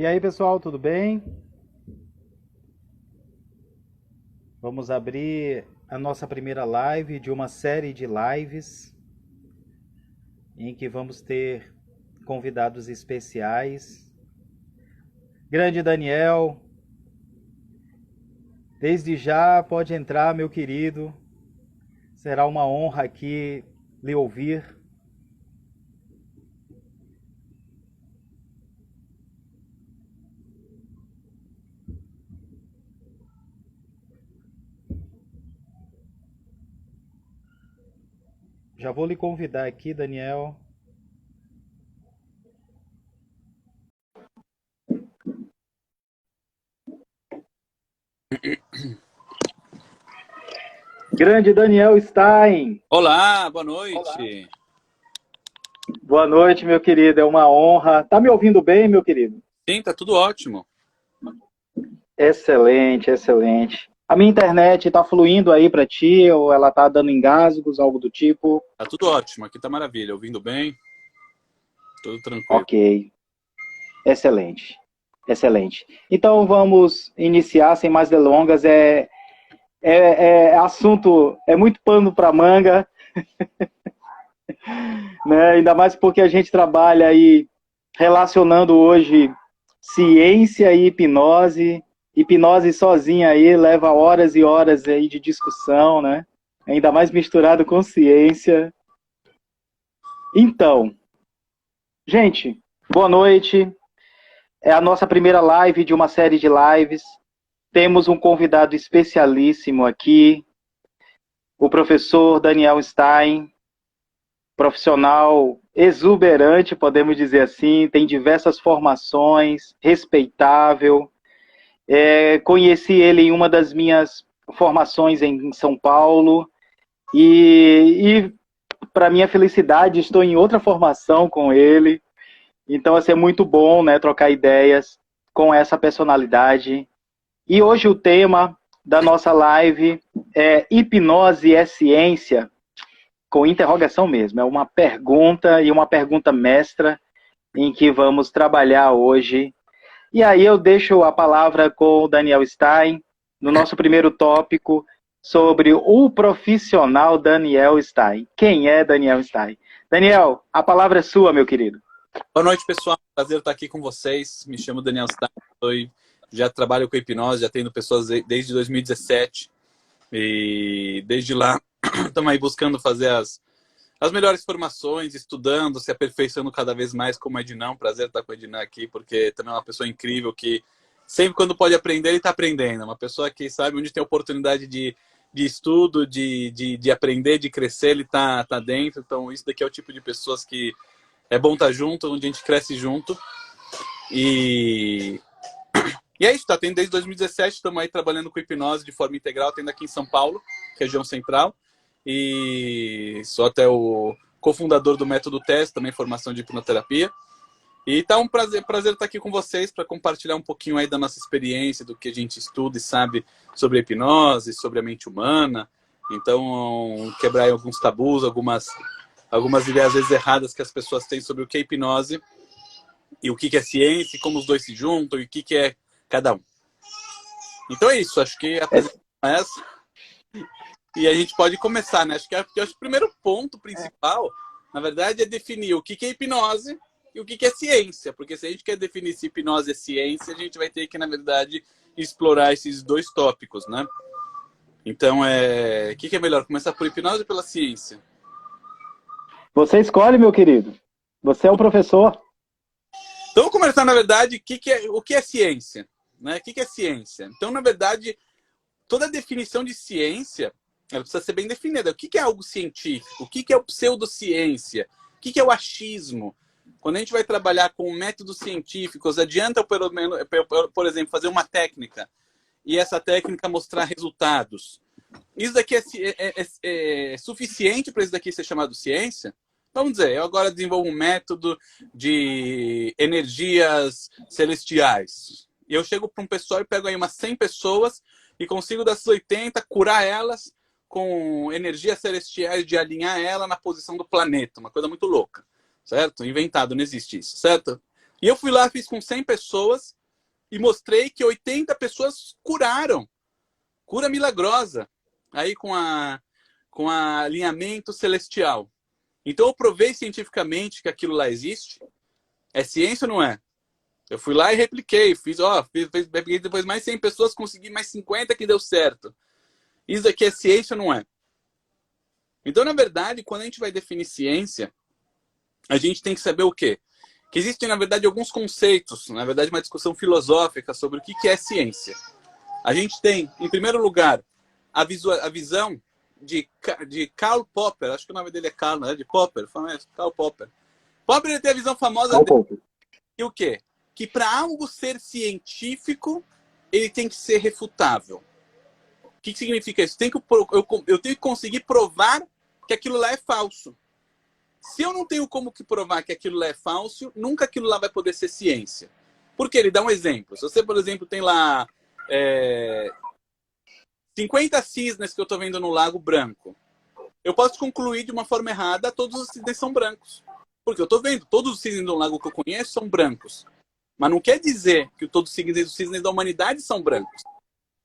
E aí, pessoal, tudo bem? Vamos abrir a nossa primeira live de uma série de lives em que vamos ter convidados especiais. Grande Daniel, desde já pode entrar, meu querido. Será uma honra aqui lhe ouvir. Já vou lhe convidar aqui, Daniel. Grande Daniel Stein. Olá, boa noite. Boa noite, meu querido. É uma honra. Tá me ouvindo bem, meu querido? Sim, tá tudo ótimo. Excelente, excelente. A minha internet está fluindo aí para ti ou ela está dando engasgos, algo do tipo? Tá tudo ótimo, aqui tá maravilha, ouvindo bem, tudo tranquilo. Ok, excelente, excelente. Então vamos iniciar sem mais delongas. Assunto, é muito pano para manga, né? Ainda mais porque a gente trabalha aí relacionando hoje ciência e hipnose. Hipnose sozinha aí leva horas e horas aí de discussão, né? Ainda mais misturado com ciência. Então, gente, boa noite. É a nossa primeira live de uma série de lives. Temos um convidado especialíssimo aqui, o professor Daniel Stein, profissional exuberante, podemos dizer assim, tem diversas formações, respeitável. Conheci ele em uma das minhas formações em São Paulo e para minha felicidade, estou em outra formação com ele. Então, assim, é muito bom, né, trocar ideias com essa personalidade. E hoje o tema da nossa live é hipnose é ciência? Com interrogação mesmo. É uma pergunta e uma pergunta mestra em que vamos trabalhar hoje. E aí eu deixo a palavra com o Daniel Stein, no nosso primeiro tópico, sobre o profissional Daniel Stein. Quem é Daniel Stein? Daniel, a palavra é sua, meu querido. Boa noite, pessoal, prazer estar aqui com vocês. Me chamo Daniel Stein, já trabalho com hipnose, já atendo pessoas desde 2017 e desde lá estamos aí buscando fazer as melhores formações, estudando, se aperfeiçoando cada vez mais como Ednão. Prazer estar com o Ednão aqui, porque também é uma pessoa incrível que sempre quando pode aprender, ele está aprendendo. Uma pessoa que sabe onde tem oportunidade de estudo, de aprender, de crescer, ele tá dentro. Então, isso daqui é o tipo de pessoas que é bom estar junto, onde a gente cresce junto. E é isso, tá tendo desde 2017, estamos aí trabalhando com hipnose de forma integral, tendo aqui em São Paulo, região central. E sou até o cofundador do Método TES, também formação de hipnoterapia. E tá um prazer estar aqui com vocês para compartilhar um pouquinho aí da nossa experiência, do que a gente estuda e sabe sobre a hipnose, sobre a mente humana. Então, quebrar aí alguns tabus, algumas ideias às vezes erradas que as pessoas têm sobre o que é hipnose e o que é ciência, e como os dois se juntam e o que é cada um. Então é isso, acho que a apresentação é essa. E a gente pode começar, né? Acho que o primeiro ponto principal, na verdade, é definir o que é hipnose e o que é ciência. Porque se a gente quer definir se hipnose é ciência, a gente vai ter que, na verdade, explorar esses dois tópicos, né? Então, o que é melhor? Começar por hipnose ou pela ciência? Você escolhe, meu querido. Você é o professor. Então, vamos conversar, na verdade, o que é ciência, né? O que é ciência? Então, na verdade, toda a definição de ciência, ela precisa ser bem definida. O que é algo científico? O que é o pseudociência? O que é o achismo? Quando a gente vai trabalhar com métodos científicos, adianta, por exemplo, fazer uma técnica e essa técnica mostrar resultados. Isso daqui é suficiente para isso daqui ser chamado ciência? Vamos dizer, eu agora desenvolvo um método de energias celestiais. E eu chego para um pessoal e pego aí umas 100 pessoas e consigo dessas 80 curar elas com energias celestiais, de alinhar ela na posição do planeta. Uma coisa muito louca, certo? Inventado, não existe isso, certo? E eu fui lá, fiz com 100 pessoas e mostrei que 80 pessoas curaram. Cura milagrosa. Aí com alinhamento celestial. Então eu provei cientificamente que aquilo lá existe. É ciência ou não é? Eu fui lá e repliquei. Repliquei depois mais 100 pessoas, consegui mais 50 que deu certo. Isso aqui é ciência ou não é? Então, na verdade, quando a gente vai definir ciência, a gente tem que saber o quê? Que existem, na verdade, alguns conceitos, na verdade, uma discussão filosófica sobre o que é ciência. A gente tem, em primeiro lugar, a visão de Karl Popper, acho que o nome dele é Karl, não é? De Popper, Karl Popper. Popper ele tem a visão famosa de o quê? Que para algo ser científico, ele tem que ser refutável. O que significa isso? Eu tenho que conseguir provar que aquilo lá é falso. Se eu não tenho como que provar que aquilo lá é falso, nunca aquilo lá vai poder ser ciência. Por quê? Ele dá um exemplo. Se você, por exemplo, tem lá 50 cisnes que eu estou vendo no Lago Branco, eu posso concluir de uma forma errada, todos os cisnes são brancos. Porque eu estou vendo, todos os cisnes do lago que eu conheço são brancos. Mas não quer dizer que todos os cisnes da humanidade são brancos.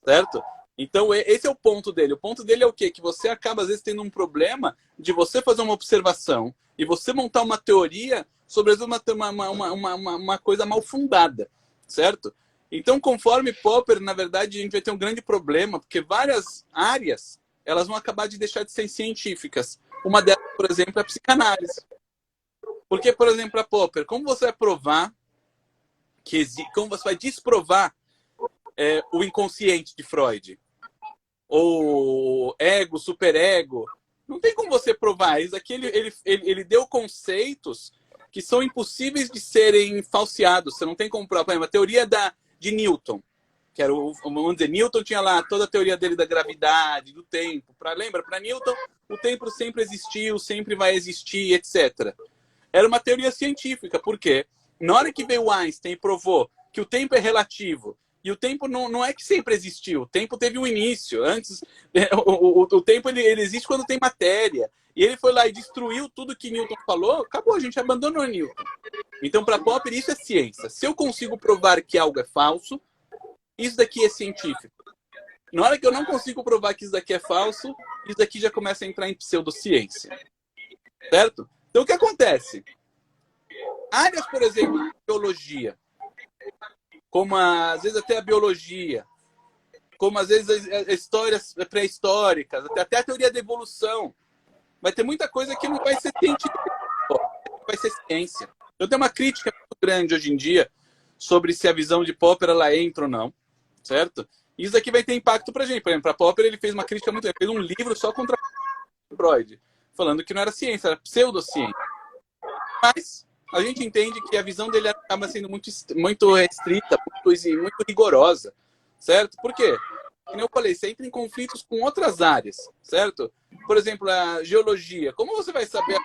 Certo? Então, esse é o ponto dele. O ponto dele é o quê? Que você acaba, às vezes, tendo um problema de você fazer uma observação e você montar uma teoria sobre uma coisa mal fundada. Certo? Então, conforme Popper, na verdade, a gente vai ter um grande problema, porque várias áreas elas vão acabar de deixar de ser científicas. Uma delas, por exemplo, é a psicanálise. Porque, por exemplo, para Popper, como você vai provar como você vai desprovar o inconsciente de Freud? Ou ego, superego? Não tem como você provar. Isso aqui ele deu conceitos que são impossíveis de serem falseados. Você não tem como provar. Por exemplo, a teoria de Newton, que era vamos dizer, Newton tinha lá toda a teoria dele da gravidade, do tempo. Lembra? Para Newton, o tempo sempre existiu, sempre vai existir, etc. Era uma teoria científica. Por quê? Na hora que veio Einstein e provou que o tempo é relativo, e o tempo não é que sempre existiu, o tempo teve um início. Antes, o tempo ele existe quando tem matéria. E ele foi lá e destruiu tudo que Newton falou, acabou, a gente abandonou Newton. Então, para Popper, isso é ciência. Se eu consigo provar que algo é falso, isso daqui é científico. Na hora que eu não consigo provar que isso daqui é falso, isso daqui já começa a entrar em pseudociência. Certo? Então, o que acontece? Áreas, por exemplo, de biologia, como às vezes até a biologia, como às vezes as histórias pré-históricas, até a teoria da evolução, vai ter muita coisa que não vai ser científica, vai ser ciência. Eu tenho uma crítica muito grande hoje em dia sobre se a visão de Popper ela entra ou não, certo? Isso aqui vai ter impacto pra gente. Por exemplo, para Popper ele fez uma crítica muito... Ele fez um livro só contra Freud, falando que não era ciência, era pseudociência. Mas a gente entende que a visão dele acaba sendo muito restrita, muito rigorosa, certo? Por quê? Como eu falei, você entra em conflitos com outras áreas, certo? Por exemplo, a geologia. Como você vai saber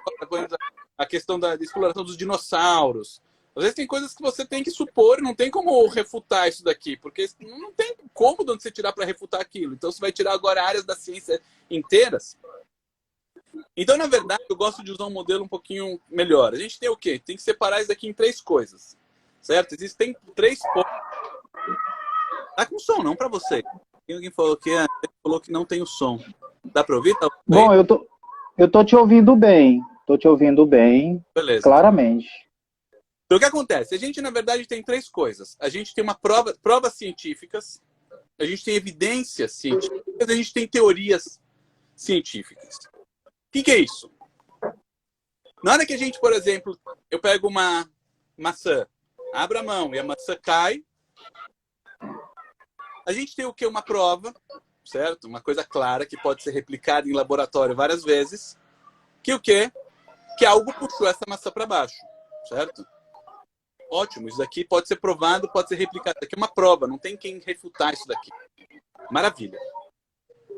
a questão da exploração dos dinossauros? Às vezes tem coisas que você tem que supor, não tem como refutar isso daqui, porque não tem como de onde você tirar para refutar aquilo. Então você vai tirar agora áreas da ciência inteiras. Então, na verdade, eu gosto de usar um modelo um pouquinho melhor. A gente tem o quê? Tem que separar isso daqui em 3 coisas, certo? Existem 3 pontos. Tá com som, não para você. Alguém falou que não tem o som. Dá para ouvir? Tá bem? Bom, eu tô te ouvindo bem. Tô te ouvindo bem, beleza, claramente. Então, o que acontece? A gente, na verdade, tem 3 coisas. A gente tem provas científicas, a gente tem evidências científicas, a gente tem teorias científicas. O que é isso? Na hora que a gente, por exemplo, eu pego uma maçã, abro a mão e a maçã cai, a gente tem o quê? Uma prova, certo? Uma coisa clara que pode ser replicada em laboratório várias vezes, que o quê? Que algo puxou essa maçã para baixo, certo? Ótimo, isso daqui pode ser provado, pode ser replicado. Isso aqui é uma prova, não tem quem refutar isso daqui. Maravilha.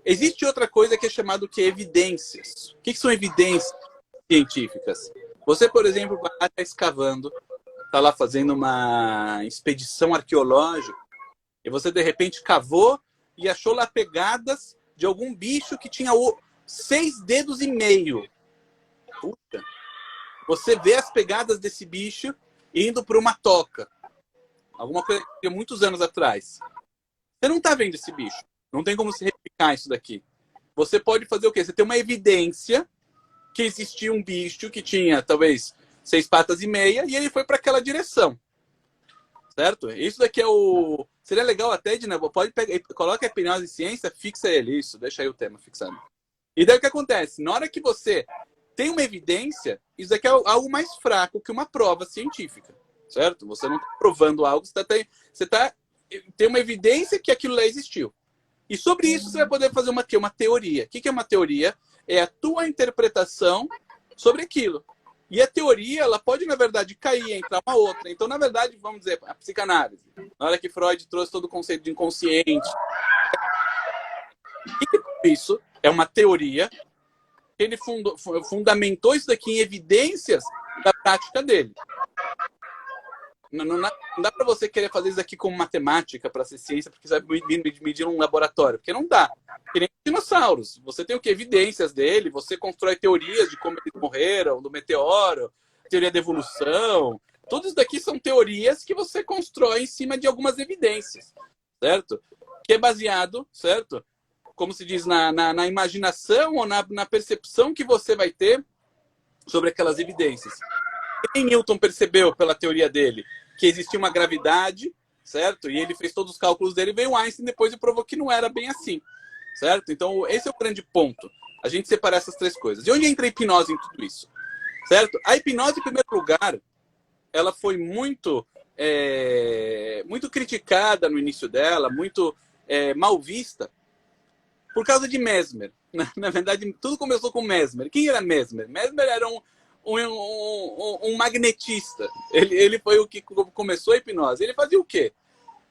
Existe outra coisa que é chamado que evidências. O que são evidências científicas? Você, por exemplo, vai lá, está escavando, está lá fazendo uma expedição arqueológica, e você, de repente, cavou e achou lá pegadas de algum bicho que tinha 6 dedos e meio. Puta! Você vê as pegadas desse bicho indo para uma toca. Alguma coisa de muitos anos atrás. Você não está vendo esse bicho. Não tem como se replicar isso daqui. Você pode fazer o quê? Você tem uma evidência que existia um bicho que tinha, talvez, 6 patas e meia, e ele foi para aquela direção. Certo? Isso daqui é o... Seria legal até, de, né? Pode pegar, coloca a hipnose em ciência, fixa ele, isso, deixa aí o tema fixado. E daí o que acontece? Na hora que você tem uma evidência, isso daqui é algo mais fraco que uma prova científica, certo? Você não está provando algo, você tem uma evidência que aquilo lá existiu. E sobre isso você vai poder fazer uma teoria. O que é uma teoria? É a tua interpretação sobre aquilo. E a teoria, ela pode, na verdade, cair, entrar uma outra. Então, na verdade, vamos dizer, a psicanálise. Na hora que Freud trouxe todo o conceito de inconsciente. Isso é uma teoria. Ele fundamentou isso daqui em evidências da prática dele. Não dá para você querer fazer isso aqui como matemática para ser ciência, porque você vai medir num laboratório. Porque não dá. Que nem dinossauros. Você tem o que? Evidências dele, você constrói teorias de como eles morreram, do meteoro, teoria da evolução. Tudo isso daqui são teorias que você constrói em cima de algumas evidências, certo? Que é baseado, certo? Como se diz, na imaginação ou na percepção que você vai ter sobre aquelas evidências. E Newton percebeu, pela teoria dele, que existia uma gravidade, certo? E ele fez todos os cálculos dele, veio Einstein depois e provou que não era bem assim, certo? Então, esse é o grande ponto. A gente separar essas três coisas. E onde entra a hipnose em tudo isso? Certo? A hipnose, em primeiro lugar, ela foi muito criticada no início dela, muito mal vista, por causa de Mesmer. Na verdade, tudo começou com Mesmer. Quem era Mesmer? Mesmer era um magnetista. Ele foi o que começou a hipnose. Ele fazia o quê?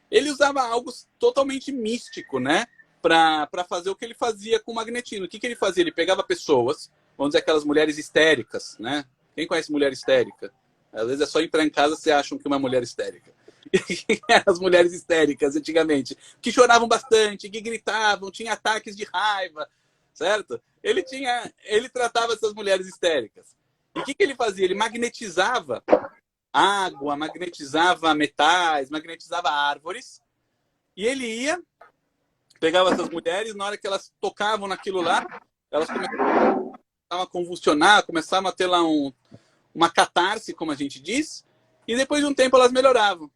Ele usava algo totalmente místico, né? Para fazer o que ele fazia com o magnetismo. O que ele fazia? Ele pegava pessoas, vamos dizer, aquelas mulheres histéricas, né? Quem conhece mulher histérica? Às vezes é só entrar em casa e você acha que uma mulher histérica. As mulheres histéricas, antigamente, que choravam bastante, que gritavam, tinham ataques de raiva, certo? Ele tratava essas mulheres histéricas. E o que ele fazia? Ele magnetizava água, magnetizava metais, magnetizava árvores, e ele ia, pegava essas mulheres, na hora que elas tocavam naquilo lá, elas começavam a convulsionar, começavam a ter lá uma catarse, como a gente diz, e depois de um tempo elas melhoravam.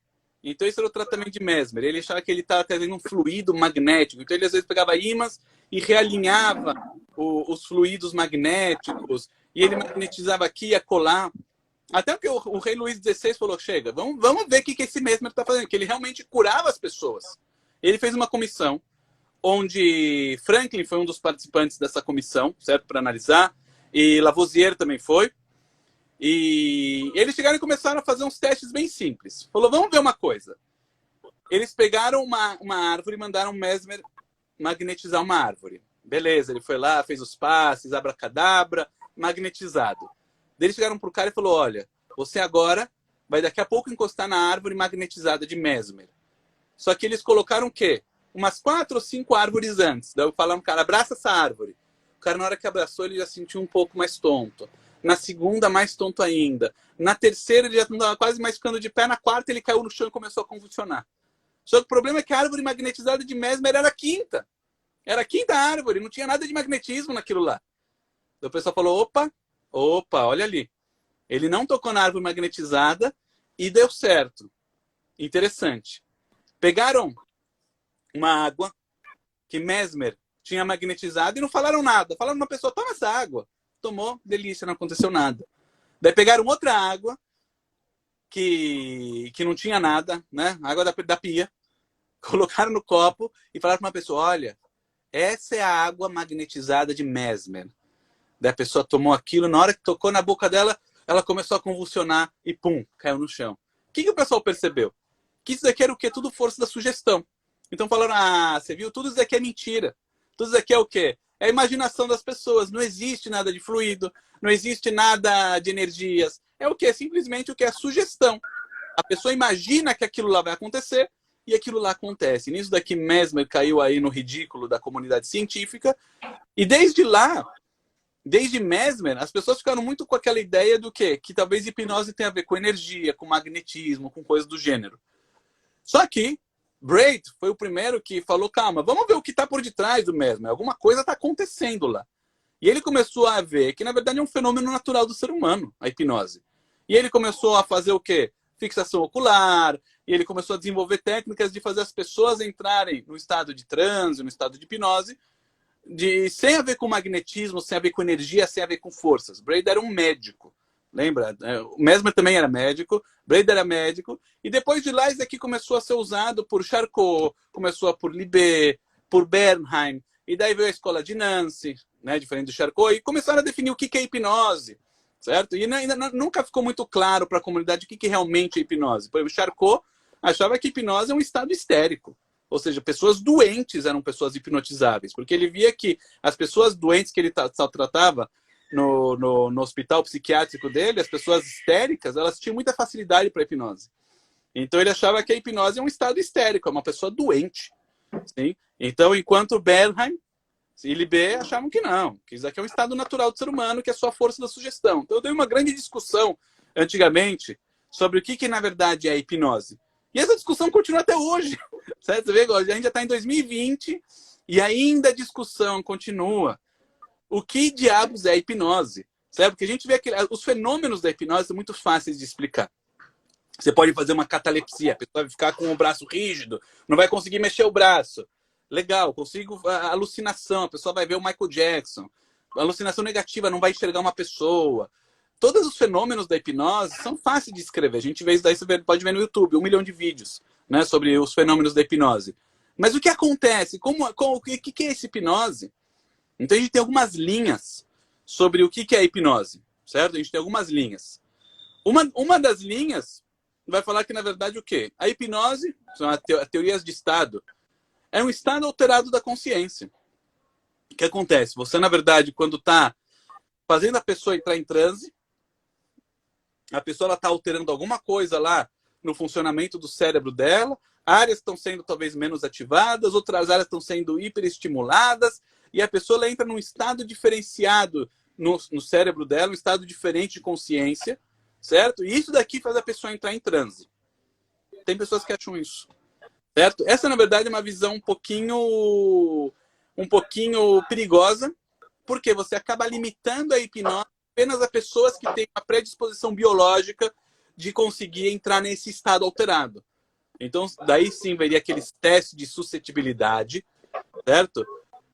Então esse era o tratamento de Mesmer. Ele achava que ele estava trazendo um fluido magnético. Então ele às vezes pegava ímãs e realinhava os fluidos magnéticos. E ele magnetizava aqui e acolá. Até que o rei Luís XVI falou, chega, vamos ver o que esse Mesmer está fazendo. Que ele realmente curava as pessoas. Ele fez uma comissão, onde Franklin foi um dos participantes dessa comissão, certo? Para analisar. E Lavoisier também foi. E eles chegaram e começaram a fazer uns testes bem simples. Falou, vamos ver uma coisa. Eles pegaram uma árvore e mandaram Mesmer magnetizar uma árvore. Beleza, ele foi lá, fez os passes, abracadabra, magnetizado. Eles chegaram pro cara e falou, olha, você agora vai daqui a pouco encostar na árvore magnetizada de Mesmer. Só que eles colocaram o quê? Umas 4 ou 5 árvores antes. Daí falaram, cara, abraça essa árvore. O cara, na hora que abraçou, ele já sentiu um pouco mais tonto. Na segunda, mais tonto ainda. Na terceira, ele já estava quase mais ficando de pé. Na quarta, ele caiu no chão e começou a convulsionar. Só que o problema é que a árvore magnetizada de Mesmer era a quinta. Era a quinta árvore. Não tinha nada de magnetismo naquilo lá. Então o pessoal falou, opa, olha ali. Ele não tocou na árvore magnetizada e deu certo. Interessante. Pegaram uma água que Mesmer tinha magnetizado e não falaram nada. Falaram uma pessoa, toma essa água. Tomou, delícia, não aconteceu nada. Daí pegaram outra água que não tinha nada, né? Água da pia. Colocaram no copo e falaram para uma pessoa, olha, essa é a água magnetizada de Mesmer. Daí a pessoa tomou aquilo, na hora que tocou na boca dela, ela começou a convulsionar e pum, caiu no chão. O que o pessoal percebeu? Que isso daqui era o quê? Tudo força da sugestão. Então falaram, você viu? Tudo isso daqui é mentira. Tudo isso daqui é o quê? É a imaginação das pessoas. Não existe nada de fluido, não existe nada de energias. É o quê? Simplesmente o que é sugestão. A pessoa imagina que aquilo lá vai acontecer e aquilo lá acontece. Nisso daqui Mesmer caiu aí no ridículo da comunidade científica. E desde lá, desde Mesmer, as pessoas ficaram muito com aquela ideia do quê? Que talvez hipnose tenha a ver com energia, com magnetismo, com coisas do gênero. Só que Braid foi o primeiro que falou, calma, vamos ver o que está por detrás do Mesmer. Alguma coisa está acontecendo lá. E ele começou a ver que, na verdade, é um fenômeno natural do ser humano, a hipnose. E ele começou a fazer o quê? Fixação ocular, e ele começou a desenvolver técnicas de fazer as pessoas entrarem no estado de transe, no estado de hipnose, sem a ver com magnetismo, sem a ver com energia, sem a ver com forças. Braid era um médico, lembra? O Mesmer também era médico, Braid era médico, e depois de lá isso aqui começou a ser usado por Charcot, começou por Libet, por Bernheim, e daí veio a escola de Nancy, né, diferente do Charcot, e começaram a definir o que é hipnose, certo? E ainda nunca ficou muito claro para a comunidade o que realmente é hipnose. Por exemplo, Charcot achava que hipnose é um estado histérico. Ou seja, pessoas doentes eram pessoas hipnotizáveis, porque ele via que as pessoas doentes que ele tratava no hospital psiquiátrico dele, as pessoas histéricas, elas tinham muita facilidade para hipnose. Então ele achava que a hipnose é um estado histérico, é uma pessoa doente. Sim? Então, enquanto Bernheim e Libet achavam que não, que isso aqui é um estado natural do ser humano, que é só a força da sugestão. Então eu dei uma grande discussão antigamente sobre o que na verdade é hipnose. E essa discussão continua até hoje. Certo? Você vê, a gente já está em 2020 e ainda a discussão continua. O que diabos é hipnose? Certo? Porque a gente vê que os fenômenos da hipnose são muito fáceis de explicar. Você pode fazer uma catalepsia, a pessoa vai ficar com o braço rígido, não vai conseguir mexer o braço. Legal, consigo a alucinação, a pessoa vai ver o Michael Jackson. A alucinação negativa, não vai enxergar uma pessoa. Todos os fenômenos da hipnose são fáceis de escrever. A gente vê isso daí, você pode ver no YouTube, 1 milhão de vídeos, né, sobre os fenômenos da hipnose. Mas o que acontece? O que é essa hipnose? Então a gente tem algumas linhas sobre o que é a hipnose, certo? A gente tem algumas linhas. Uma das linhas vai falar que, na verdade, o quê? A hipnose, são as teorias de estado, é um estado alterado da consciência. O que acontece? Você, na verdade, quando está fazendo a pessoa entrar em transe, a pessoa está alterando alguma coisa lá no funcionamento do cérebro dela, áreas estão sendo talvez menos ativadas, outras áreas estão sendo hiperestimuladas, e a pessoa ela entra num estado diferenciado no cérebro dela, um estado diferente de consciência, certo? E isso daqui faz a pessoa entrar em transe. Tem pessoas que acham isso, certo? Essa, na verdade, é uma visão um pouquinho perigosa, porque você acaba limitando a hipnose apenas a pessoas que têm uma predisposição biológica de conseguir entrar nesse estado alterado. Então, daí sim, veria aqueles testes de suscetibilidade, certo?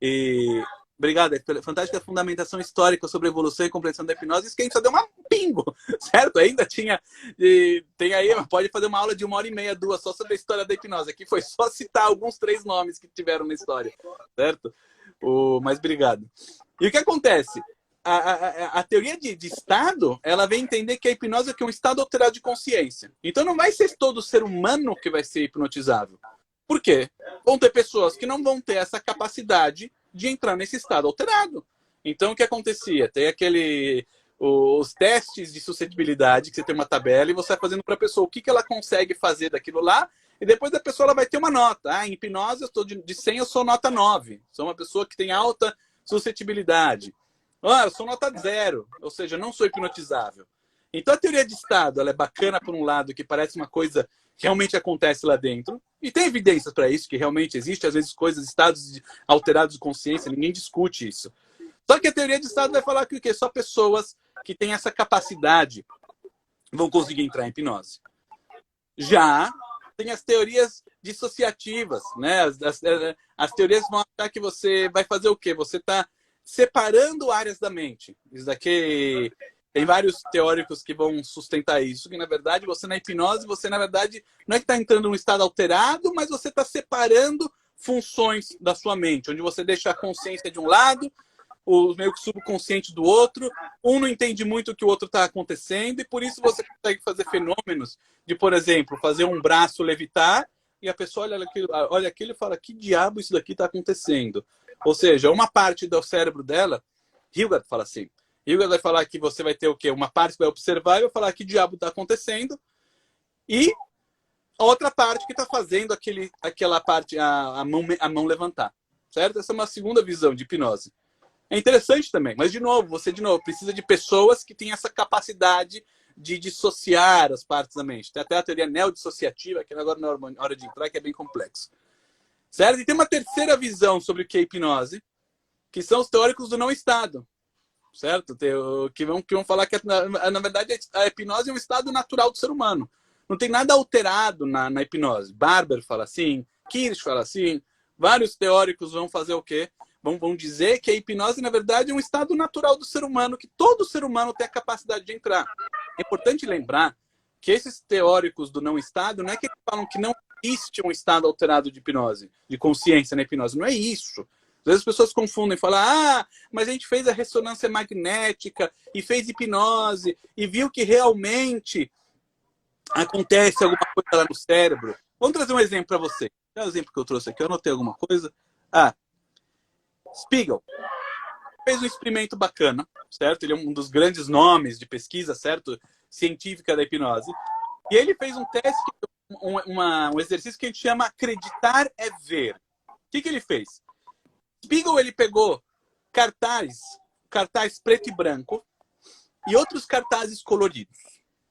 E obrigado, é fantástica fundamentação histórica sobre a evolução e compreensão da hipnose. Isso que a gente só deu uma pingo, certo? Ainda tinha, tem aí, pode fazer uma aula de 1h30, 2, só sobre a história da hipnose. Aqui foi só citar alguns 3 nomes que tiveram na história, certo? Mas obrigado. E o que acontece? A teoria de estado, ela vem entender que a hipnose é um estado alterado de consciência. Então não vai ser todo ser humano que vai ser hipnotizável. Por quê? Vão ter pessoas que não vão ter essa capacidade de entrar nesse estado alterado. Então o que acontecia? Tem os testes de suscetibilidade, que você tem uma tabela e você vai fazendo para a pessoa o que ela consegue fazer daquilo lá, e depois a pessoa ela vai ter uma nota. Em hipnose, eu estou de 100, eu sou nota 9. Sou uma pessoa que tem alta suscetibilidade. Eu sou nota 0, ou seja, não sou hipnotizável. Então a teoria de estado ela é bacana por um lado, que parece uma coisa que realmente acontece lá dentro, e tem evidências para isso, que realmente existe, às vezes, coisas, estados alterados de consciência, ninguém discute isso. Só que a teoria de estado vai falar que o quê? Só pessoas que têm essa capacidade vão conseguir entrar em hipnose. Já tem as teorias dissociativas, né? As teorias vão achar que você vai fazer o quê? Você está separando áreas da mente. Isso daqui tem vários teóricos que vão sustentar isso, que na verdade você na hipnose, você na verdade não é que está entrando num estado alterado, mas você está separando funções da sua mente, onde você deixa a consciência de um lado, o meio que subconsciente do outro, um não entende muito o que o outro está acontecendo, e por isso você consegue fazer fenômenos de, por exemplo, fazer um braço levitar, e a pessoa olha aquilo e fala, que diabo isso daqui está acontecendo? Ou seja, uma parte do cérebro dela, Hilgard fala assim, Hilgard vai falar que você vai ter o quê? Uma parte que vai observar e vai falar que diabo está acontecendo, e a outra parte que está fazendo aquela parte, a mão levantar, certo? Essa é uma segunda visão de hipnose. É interessante também, mas de novo, você precisa de pessoas que têm essa capacidade de dissociar as partes da mente. Tem até a teoria neodissociativa, que agora não é hora de entrar, que é bem complexo. Certo? E tem uma terceira visão sobre o que é hipnose, que são os teóricos do não-estado. Certo? Que vão falar que, na verdade, a hipnose é um estado natural do ser humano. Não tem nada alterado na hipnose. Barber fala assim, Kirsch fala assim, vários teóricos vão fazer o quê? Vão dizer que a hipnose, na verdade, é um estado natural do ser humano, que todo ser humano tem a capacidade de entrar. É importante lembrar que esses teóricos do não-estado, não é que eles falam que não existe um estado alterado de hipnose, de consciência na hipnose. Não é isso. Às vezes as pessoas confundem e falam, mas a gente fez a ressonância magnética e fez hipnose e viu que realmente acontece alguma coisa lá no cérebro. Vamos trazer um exemplo para você. É o exemplo que eu trouxe aqui. Eu anotei alguma coisa. Spiegel fez um experimento bacana, certo? Ele é um dos grandes nomes de pesquisa, certo? Científica da hipnose. E ele fez um teste, um exercício que a gente chama acreditar é ver. O que ele fez? Spiegel, ele pegou cartaz preto e branco e outros cartazes coloridos,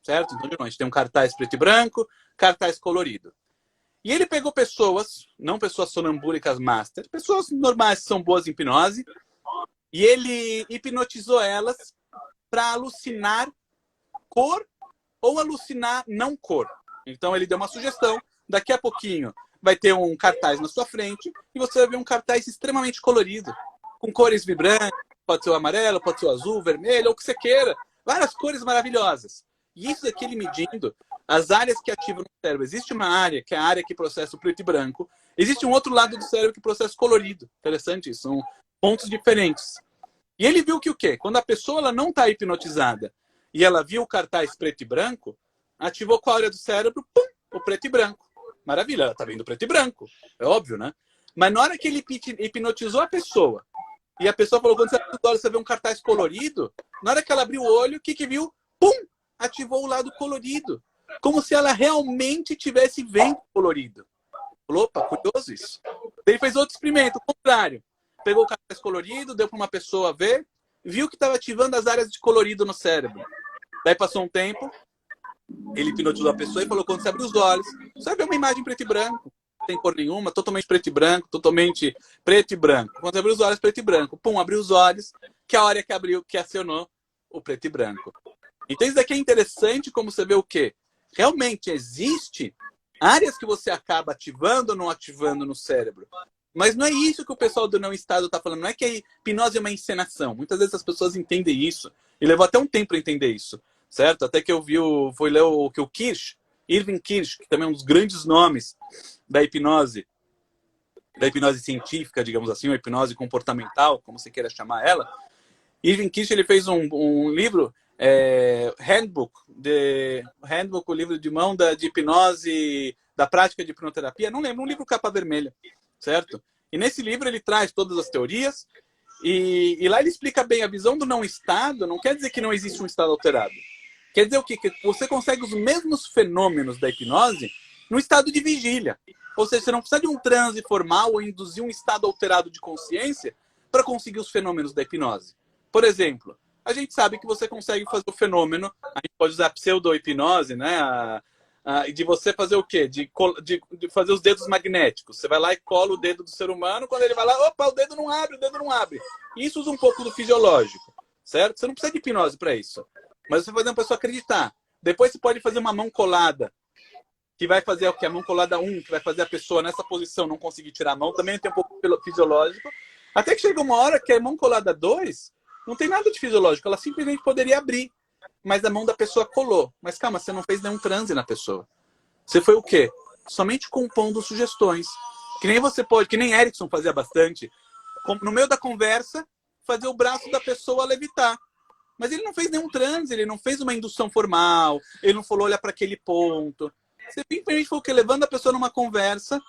certo? Então, a gente tem um cartaz preto e branco, cartaz colorido. E ele pegou pessoas, não pessoas sonambúlicas master, pessoas normais que são boas em hipnose, e ele hipnotizou elas para alucinar cor ou alucinar não cor. Então ele deu uma sugestão, daqui a pouquinho vai ter um cartaz na sua frente e você vai ver um cartaz extremamente colorido, com cores vibrantes, pode ser o amarelo, pode ser o azul, vermelho, ou o que você queira. Várias cores maravilhosas. E isso daqui ele medindo as áreas que ativam no cérebro. Existe uma área, que é a área que processa o preto e branco. Existe um outro lado do cérebro que processa o colorido. Interessante isso, são pontos diferentes. E ele viu que o quê? Quando a pessoa ela não está hipnotizada e ela viu o cartaz preto e branco, ativou qual área do cérebro? Pum, o preto e branco. Maravilha, ela está vendo preto e branco. É óbvio, né? Mas na hora que ele hipnotizou a pessoa, e a pessoa falou, quando você abre os olhos, você vê um cartaz colorido, na hora que ela abriu o olho, o que viu? Pum! Ativou o lado colorido. Como se ela realmente tivesse vendo colorido. Opa, curioso isso. Ele fez outro experimento, o contrário. Pegou o cartaz colorido, deu para uma pessoa ver, viu que estava ativando as áreas de colorido no cérebro. Daí passou um tempo, ele hipnotizou a pessoa e falou, quando você abrir os olhos, você vai ver uma imagem preto e branco. Não tem cor nenhuma, totalmente preto e branco, totalmente preto e branco. Quando você abriu os olhos, preto e branco. Pum, abriu os olhos, que é a hora que abriu, que acionou o preto e branco. Então isso daqui é interessante como você vê o quê? Realmente existe áreas que você acaba ativando ou não ativando no cérebro. Mas não é isso que o pessoal do não-estado está falando. Não é que a hipnose é uma encenação. Muitas vezes as pessoas entendem isso. E levou até um tempo para entender isso. Certo? Até que eu fui ler o Kirsch, Irving Kirsch, que também é um dos grandes nomes da hipnose científica, digamos assim, ou hipnose comportamental, como você queira chamar ela. Irving Kirsch, ele fez um livro, Handbook, o livro de mão de hipnose, da prática de hipnoterapia, não lembro, um livro capa vermelha, certo? E nesse livro ele traz todas as teorias e lá ele explica bem a visão do não-estado, não quer dizer que não existe um estado alterado. Quer dizer o quê? Que você consegue os mesmos fenômenos da hipnose no estado de vigília. Ou seja, você não precisa de um transe formal ou induzir um estado alterado de consciência para conseguir os fenômenos da hipnose. Por exemplo, a gente sabe que você consegue fazer o fenômeno, a gente pode usar a pseudo-hipnose, né? De você fazer o quê? De fazer os dedos magnéticos. Você vai lá e cola o dedo do ser humano, quando ele vai lá, opa, o dedo não abre. Isso usa um pouco do fisiológico, certo? Você não precisa de hipnose para isso. Mas você vai fazer uma pessoa acreditar. Depois você pode fazer uma mão colada, que vai fazer o quê? A mão colada 1, que vai fazer a pessoa nessa posição não conseguir tirar a mão, também tem um pouco fisiológico. Até que chega uma hora que a mão colada 2 não tem nada de fisiológico, ela simplesmente poderia abrir, mas a mão da pessoa colou. Mas calma, você não fez nenhum transe na pessoa. Você foi o quê? Somente compondo sugestões. Que nem você pode, que nem Erickson fazia bastante, no meio da conversa, fazer o braço da pessoa levitar. Mas ele não fez nenhum transe, ele não fez uma indução formal, ele não falou olhar para aquele ponto. Você simplesmente foi o quê? Levando a pessoa numa conversa,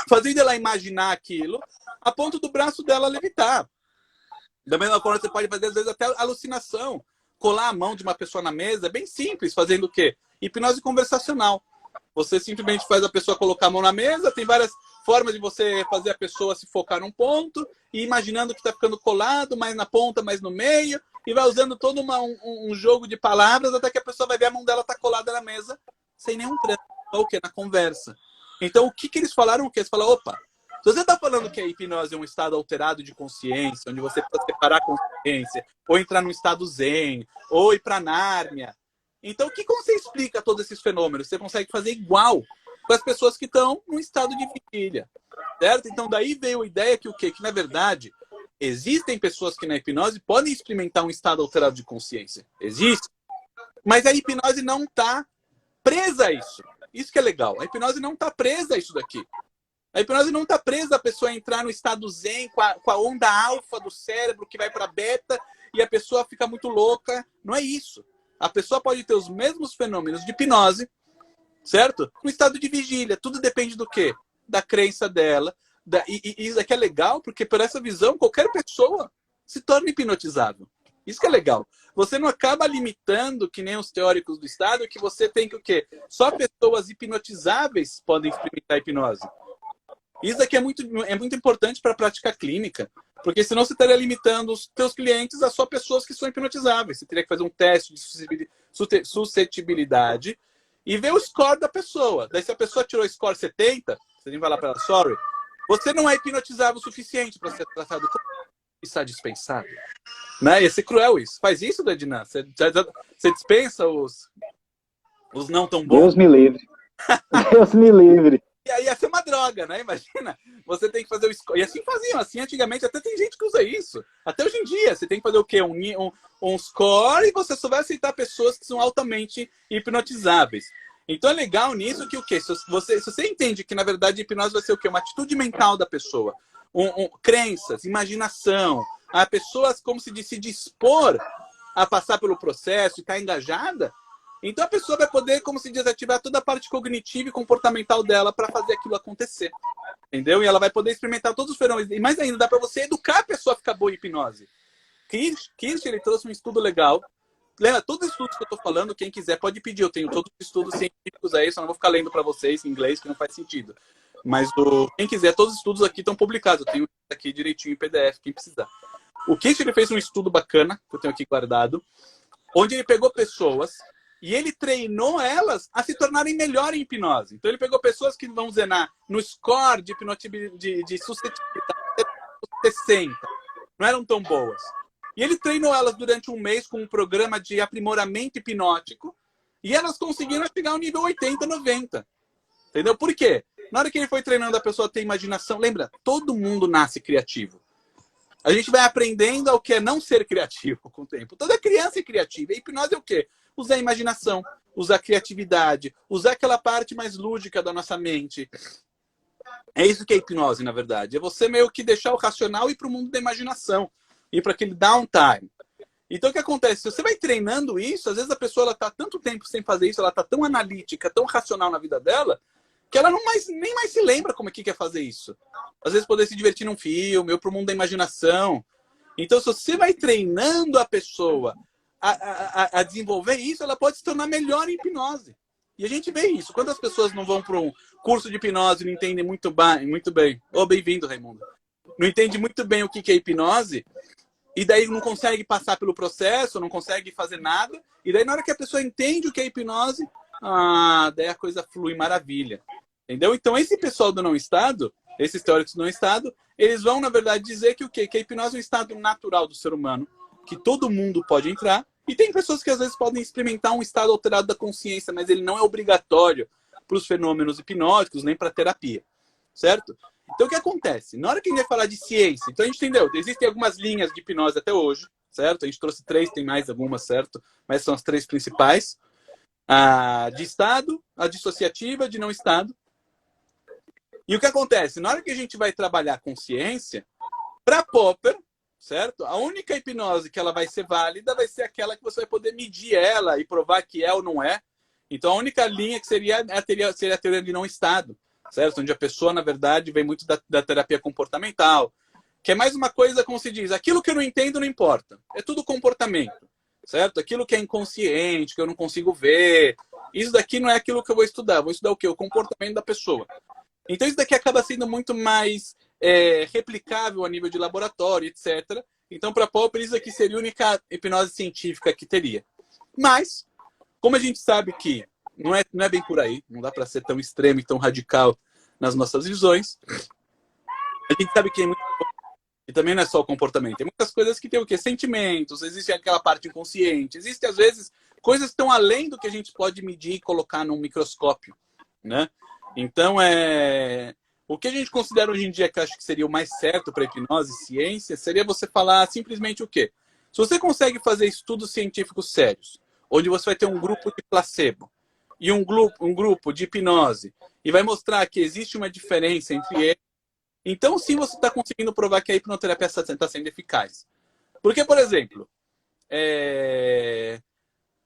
fazendo ela imaginar aquilo, a ponto do braço dela levitar. Da mesma forma, você pode fazer, às vezes, até alucinação. Colar a mão de uma pessoa na mesa, é bem simples, fazendo o quê? Hipnose conversacional. Você simplesmente faz a pessoa colocar a mão na mesa, tem várias formas de você fazer a pessoa se focar num ponto, e imaginando que está ficando colado, mais na ponta, mais no meio, e vai usando todo um jogo de palavras até que a pessoa vai ver a mão dela tá colada na mesa, sem nenhum trânsito, ou o quê? Na conversa. Então, o que eles falaram? O quê? Eles falaram, opa, se você está falando que a hipnose é um estado alterado de consciência, onde você precisa separar a consciência, ou entrar num estado zen, ou ir para Nárnia, então, como você explica todos esses fenômenos? Você consegue fazer igual com as pessoas que estão num estado de vigília, certo? Então, daí veio a ideia que o quê? Que, na verdade, existem pessoas que na hipnose podem experimentar um estado alterado de consciência. Existe. Mas a hipnose não está presa a isso. Isso que é legal. A hipnose não está presa a isso daqui. A hipnose não está presa a pessoa entrar no estado zen com a onda alfa do cérebro que vai para beta e a pessoa fica muito louca. Não é isso. A pessoa pode ter os mesmos fenômenos de hipnose, certo? No estado de vigília. Tudo depende do quê? Da crença dela. E isso aqui é legal, porque por essa visão, qualquer pessoa se torna hipnotizável. Isso que é legal. Você não acaba limitando, que nem os teóricos do estado, que você tem que o quê? Só pessoas hipnotizáveis podem experimentar hipnose. Isso aqui é muito importante para a prática clínica, porque senão você estaria limitando os seus clientes a só pessoas que são hipnotizáveis. Você teria que fazer um teste de suscetibilidade e ver o score da pessoa. Daí, se a pessoa tirou o score 70, você vai lá para ela, sorry, você não é hipnotizável o suficiente para ser tratado como está dispensado. Né? Ia ser cruel isso. Faz isso, Dedinã? Você dispensa os não tão bons? Deus me livre. Deus me livre. E aí ia ser uma droga, né? Imagina, você tem que fazer o score. E assim faziam, assim antigamente, até tem gente que usa isso. Até hoje em dia, você tem que fazer o quê? Um score e você só vai aceitar pessoas que são altamente hipnotizáveis. Então é legal nisso que o quê? Se você entende que, na verdade, a hipnose vai ser o quê? Uma atitude mental da pessoa. Crenças, imaginação. A pessoa, como se diz, se dispor a passar pelo processo e estar engajada. Então a pessoa vai poder, como se diz, ativar toda a parte cognitiva e comportamental dela para fazer aquilo acontecer. Entendeu? E ela vai poder experimentar todos os fenômenos. E mais ainda, dá para você educar a pessoa a ficar boa em hipnose. Kirsch, ele trouxe um estudo legal. Lembra, todos os estudos que eu estou falando, quem quiser pode pedir. Eu tenho todos os estudos científicos aí, só não vou ficar lendo para vocês em inglês, que não faz sentido. Mas quem quiser, todos os estudos aqui estão publicados. Eu tenho aqui direitinho em PDF, quem precisar. O Kirsch, ele fez um estudo bacana, que eu tenho aqui guardado, onde ele pegou pessoas e ele treinou elas a se tornarem melhor em hipnose. Então ele pegou pessoas que, vamos dizer, no score de suscetibilidade 60, não eram tão boas. E ele treinou elas durante um mês com um programa de aprimoramento hipnótico e elas conseguiram chegar ao nível 80, 90. Entendeu? Por quê? Na hora que ele foi treinando a pessoa a ter imaginação, lembra, todo mundo nasce criativo. A gente vai aprendendo ao que é não ser criativo com o tempo. Toda criança é criativa. E a hipnose é o quê? Usar a imaginação, usar a criatividade, usar aquela parte mais lúdica da nossa mente. É isso que é hipnose, na verdade. É você meio que deixar o racional e ir para o mundo da imaginação. Ir para aquele downtime. Então, o que acontece? Se você vai treinando isso, às vezes a pessoa está tanto tempo sem fazer isso, ela está tão analítica, tão racional na vida dela, que ela nem mais se lembra como é que quer fazer isso. Às vezes poder se divertir num filme, ou para o mundo da imaginação. Então, se você vai treinando a pessoa a desenvolver isso, ela pode se tornar melhor em hipnose. E a gente vê isso. Quando as pessoas não vão para um curso de hipnose e não entendem muito bem. Oh, bem-vindo, Raimundo. Não entende muito bem o que é hipnose, e daí não consegue passar pelo processo, não consegue fazer nada, e daí na hora que a pessoa entende o que é hipnose, daí a coisa flui maravilha. Entendeu? Então esse pessoal do não estado, esses teóricos do não estado, eles vão, na verdade, dizer que o quê? Que a hipnose é um estado natural do ser humano, que todo mundo pode entrar, e tem pessoas que às vezes podem experimentar um estado alterado da consciência, mas ele não é obrigatório para os fenômenos hipnóticos, nem para a terapia. Certo? Então, o que acontece? Na hora que a gente vai falar de ciência, então a gente entendeu, existem algumas linhas de hipnose até hoje, certo? A gente trouxe 3, tem mais algumas, certo? Mas são as 3 principais. A de estado, a dissociativa, a de não estado. E o que acontece? Na hora que a gente vai trabalhar a consciência, para Popper, certo? A única hipnose que ela vai ser válida vai ser aquela que você vai poder medir ela e provar que é ou não é. Então, a única linha que seria a teoria de não estado. Certo? Onde a pessoa, na verdade, vem muito da terapia comportamental, que é mais uma coisa, como se diz, aquilo que eu não entendo não importa. É tudo comportamento, certo? Aquilo que é inconsciente, que eu não consigo ver, isso daqui não é aquilo que eu vou estudar. Vou estudar o quê? O comportamento da pessoa. Então, isso daqui acaba sendo muito mais replicável a nível de laboratório, etc. Então, para Popper, isso aqui seria a única hipnose científica que teria. Mas, como a gente sabe que não é bem por aí, não dá para ser tão extremo e tão radical nas nossas visões, a gente sabe que é muito... E também não é só o comportamento. Tem muitas coisas que tem o quê? Sentimentos, existe aquela parte inconsciente, existe, às vezes, coisas que estão além do que a gente pode medir e colocar num microscópio, né? Então, o que a gente considera hoje em dia que eu acho que seria o mais certo para hipnose e ciência seria você falar simplesmente o quê? Se você consegue fazer estudos científicos sérios, onde você vai ter um grupo de placebo e um grupo de hipnose, e vai mostrar que existe uma diferença entre eles, então sim você está conseguindo provar que a hipnoterapia está sendo eficaz. Porque, por exemplo,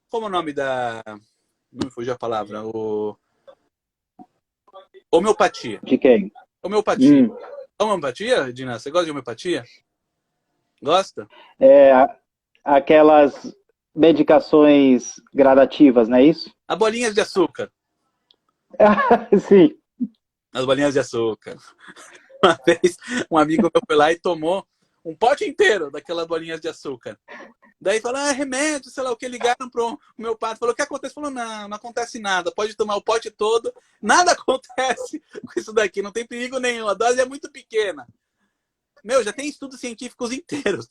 como é o nome da... Não me fugiu a palavra. Homeopatia. De quem? Homeopatia. Homeopatia, Dina? Você gosta de homeopatia? Gosta? Aquelas medicações gradativas, não é isso? As bolinhas de açúcar. Sim. As bolinhas de açúcar. Uma vez, um amigo meu foi lá e tomou um pote inteiro daquelas bolinhas de açúcar. Daí falou, remédio, sei lá o que, ligaram pro meu pai, falou, o que acontece? Falou, não acontece nada, pode tomar o pote todo, nada acontece com isso daqui, não tem perigo nenhum, a dose é muito pequena. Meu, já tem estudos científicos inteiros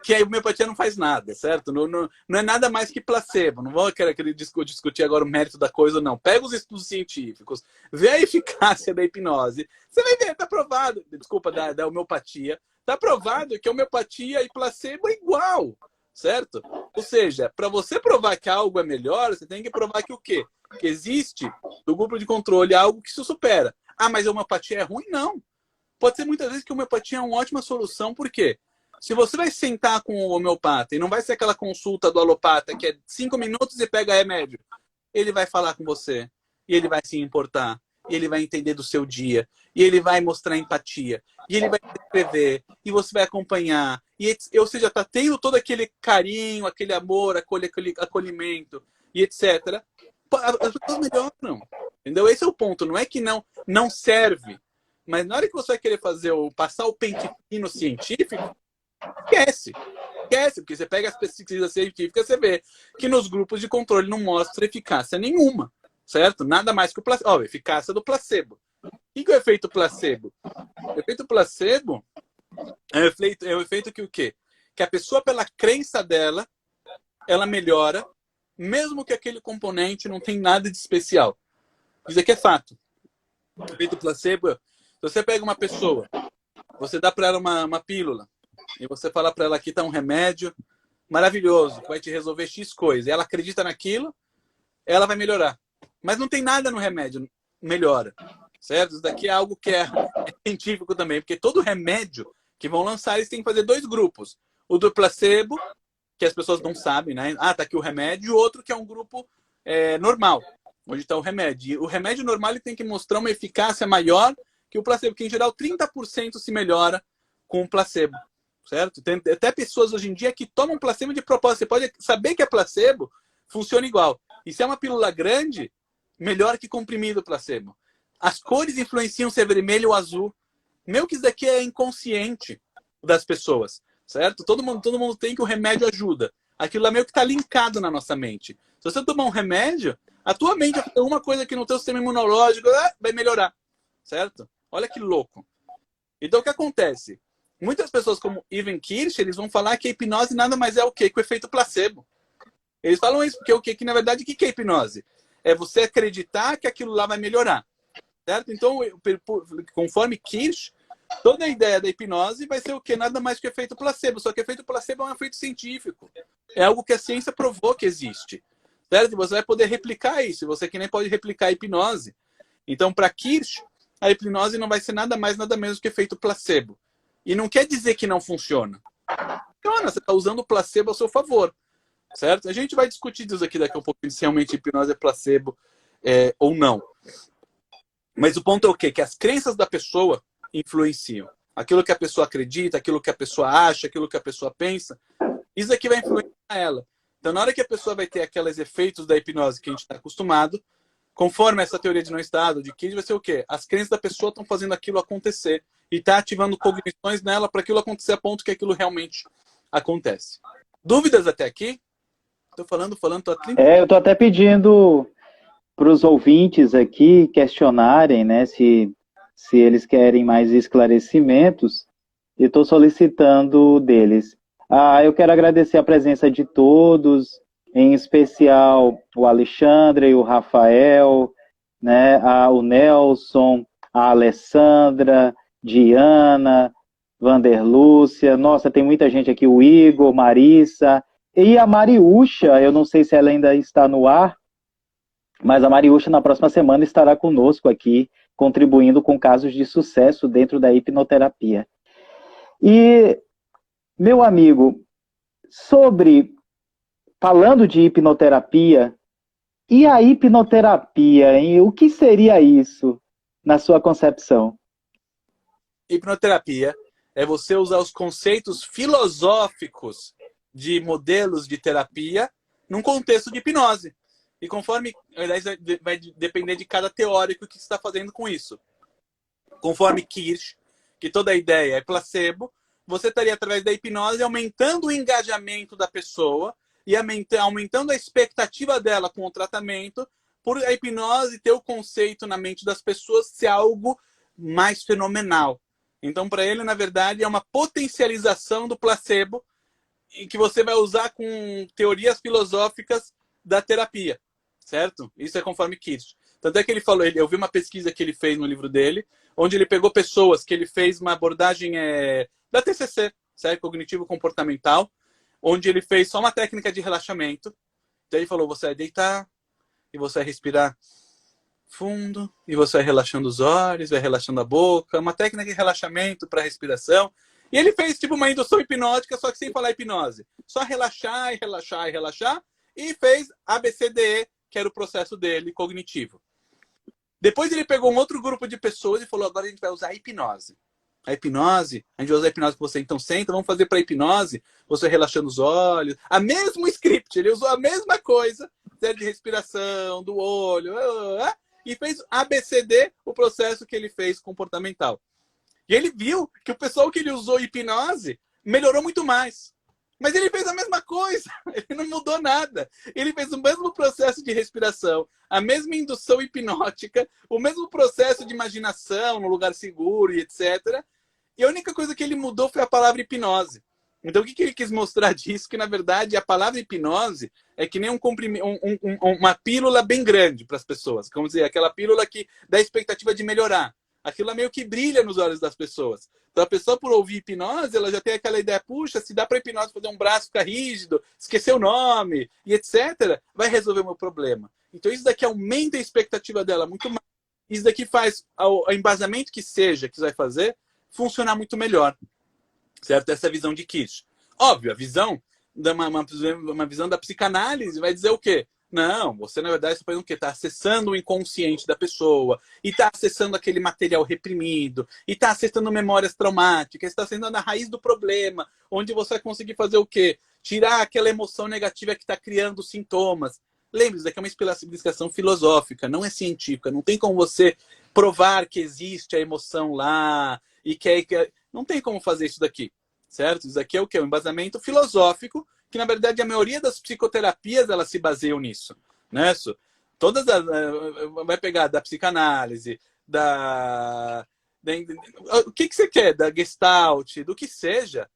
que a homeopatia não faz nada, certo? Não é nada mais que placebo. Não vou querer discutir agora o mérito da coisa, não. Pega os estudos científicos, vê a eficácia da hipnose. Você vai ver, tá provado, desculpa, da homeopatia, tá provado que a homeopatia e placebo é igual, certo? Ou seja, para você provar que algo é melhor, você tem que provar que o quê? Que existe no grupo de controle algo que se supera. Ah, mas a homeopatia é ruim? Não. Pode ser muitas vezes que a homeopatia é uma ótima solução, por quê? Se você vai sentar com o homeopata e não vai ser aquela consulta do alopata que é 5 minutos e pega remédio, ele vai falar com você, e ele vai se importar, e ele vai entender do seu dia, e ele vai mostrar empatia, e ele vai escrever, e você vai acompanhar, ou seja, está tendo todo aquele carinho, aquele amor, aquele acolhimento, e etc. As pessoas melhoram, entendeu? Esse é o ponto, não é que não serve. Mas na hora que você vai querer passar o pente fino científico, esquece, porque você pega as pesquisas científicas, você vê que nos grupos de controle não mostra eficácia nenhuma, certo? Nada mais que o placebo. Ó, eficácia do placebo. O que é o efeito placebo? O efeito placebo é o efeito que o quê? Que a pessoa, pela crença dela, ela melhora, mesmo que aquele componente não tem nada de especial. Isso aqui é fato. O efeito placebo... Se você pega uma pessoa, você dá para ela uma pílula, e você fala para ela que está um remédio maravilhoso, que vai te resolver X coisa, e ela acredita naquilo, ela vai melhorar. Mas não tem nada no remédio, melhora. Certo? Isso daqui é algo que é científico também, porque todo remédio que vão lançar, eles têm que fazer 2 grupos. O do placebo, que as pessoas não sabem, né? Ah, tá aqui o remédio, e o outro que é um grupo normal, onde está o remédio. E o remédio normal ele tem que mostrar uma eficácia maior que o placebo, que em geral 30% se melhora com o placebo, certo? Tem até pessoas hoje em dia que tomam placebo de propósito. Você pode saber que é placebo, funciona igual. E se é uma pílula grande, melhor que comprimido placebo. As cores influenciam se é vermelho ou azul. Meu que isso daqui é inconsciente das pessoas, certo? Todo mundo tem que o remédio ajuda. Aquilo lá meio que está linkado na nossa mente. Se você tomar um remédio, a tua mente vai fazer uma coisa que no teu sistema imunológico vai melhorar, certo? Olha que louco. Então, o que acontece? Muitas pessoas, como Ivan Kirsch, eles vão falar que a hipnose nada mais é o quê? Que o efeito placebo. Eles falam isso porque o quê? Que, na verdade, o que é hipnose? É você acreditar que aquilo lá vai melhorar. Certo? Então, conforme Kirsch, toda a ideia da hipnose vai ser o quê? Nada mais que o efeito placebo. Só que o efeito placebo é um efeito científico. É algo que a ciência provou que existe. Certo? E você vai poder replicar isso. Você que nem pode replicar a hipnose. Então, para Kirsch, a hipnose não vai ser nada mais, nada menos que efeito placebo. E não quer dizer que não funciona. Funciona, você está usando o placebo a seu favor. Certo? A gente vai discutir isso aqui daqui a um pouco, se realmente hipnose é placebo ou não. Mas o ponto é o quê? Que as crenças da pessoa influenciam. Aquilo que a pessoa acredita, aquilo que a pessoa acha, aquilo que a pessoa pensa, isso aqui vai influenciar ela. Então, na hora que a pessoa vai ter aqueles efeitos da hipnose que a gente está acostumado, Conforme essa teoria de não-estado, de Kish, vai ser o quê? As crenças da pessoa estão fazendo aquilo acontecer e está ativando cognições nela para aquilo acontecer a ponto que aquilo realmente acontece. Dúvidas até aqui? Estou falando, tô há 30... Eu estou até pedindo para os ouvintes aqui questionarem, né, se eles querem mais esclarecimentos, e estou solicitando deles. Eu quero agradecer a presença de todos, em especial o Alexandre e o Rafael, né, o Nelson, a Alessandra, Diana, Vanderlúcia, nossa, tem muita gente aqui, o Igor, Marissa, e a Mariúcha, eu não sei se ela ainda está no ar, mas a Mariúcha na próxima semana estará conosco aqui, contribuindo com casos de sucesso dentro da hipnoterapia. E, meu amigo, falando de hipnoterapia, e a hipnoterapia, hein? O que seria isso, na sua concepção? Hipnoterapia é você usar os conceitos filosóficos de modelos de terapia num contexto de hipnose. E conforme, aliás, vai depender de cada teórico que está fazendo com isso. Conforme Kirsch, que toda a ideia é placebo, você estaria, através da hipnose, aumentando o engajamento da pessoa e aumentando a expectativa dela com o tratamento, por a hipnose ter o conceito na mente das pessoas ser algo mais fenomenal. Então, para ele, na verdade, é uma potencialização do placebo em que você vai usar com teorias filosóficas da terapia, certo? Isso é conforme Kirsch. Tanto é que ele falou, eu vi uma pesquisa que ele fez no livro dele, onde ele pegou pessoas que ele fez uma abordagem da TCC, certo? Cognitivo-comportamental, onde ele fez só uma técnica de relaxamento. Então ele falou, você vai deitar e você vai respirar fundo, e você vai relaxando os olhos, vai relaxando a boca, uma técnica de relaxamento para respiração. E ele fez tipo uma indução hipnótica, só que sem falar hipnose. Só relaxar e relaxar e relaxar, e fez ABCDE, que era o processo dele cognitivo. Depois ele pegou um outro grupo de pessoas e falou, agora a gente vai usar a hipnose. A hipnose, a gente vai usar a hipnose com você, então senta, vamos fazer para a hipnose, você relaxando os olhos. A mesmo script, ele usou a mesma coisa, de respiração, do olho, e fez ABCD, o processo que ele fez comportamental. E ele viu que o pessoal que ele usou hipnose melhorou muito mais. Mas ele fez a mesma coisa, ele não mudou nada. Ele fez o mesmo processo de respiração, a mesma indução hipnótica, o mesmo processo de imaginação no lugar seguro e etc. E a única coisa que ele mudou foi a palavra hipnose. Então o que ele quis mostrar disso? Que na verdade a palavra hipnose é que nem uma pílula bem grande para as pessoas. Vamos dizer, aquela pílula que dá a expectativa de melhorar. Aquilo meio que brilha nos olhos das pessoas. Então a pessoa, por ouvir hipnose, ela já tem aquela ideia, puxa, se dá para hipnose fazer um braço ficar rígido, esquecer o nome e etc., vai resolver o meu problema. Então isso daqui aumenta a expectativa dela muito mais. Isso daqui faz o embasamento que seja que você vai fazer funcionar muito melhor. Certo? Essa é a visão de Kirsch. Óbvio, a visão, uma visão da psicanálise vai dizer o quê? Não, você na verdade está fazendo o quê? Está acessando o inconsciente da pessoa, e está acessando aquele material reprimido, e está acessando memórias traumáticas, está acessando a raiz do problema, onde você vai conseguir fazer o quê? Tirar aquela emoção negativa que está criando sintomas. Lembre-se, isso aqui é uma explicação filosófica, não é científica. Não tem como você provar que existe a emoção lá, e não tem como fazer isso daqui, certo? Isso daqui é o quê? Um embasamento filosófico, que na verdade a maioria das psicoterapias elas se baseiam nisso, né? Vai pegar da psicanálise, o que você quer, da Gestalt, do que seja,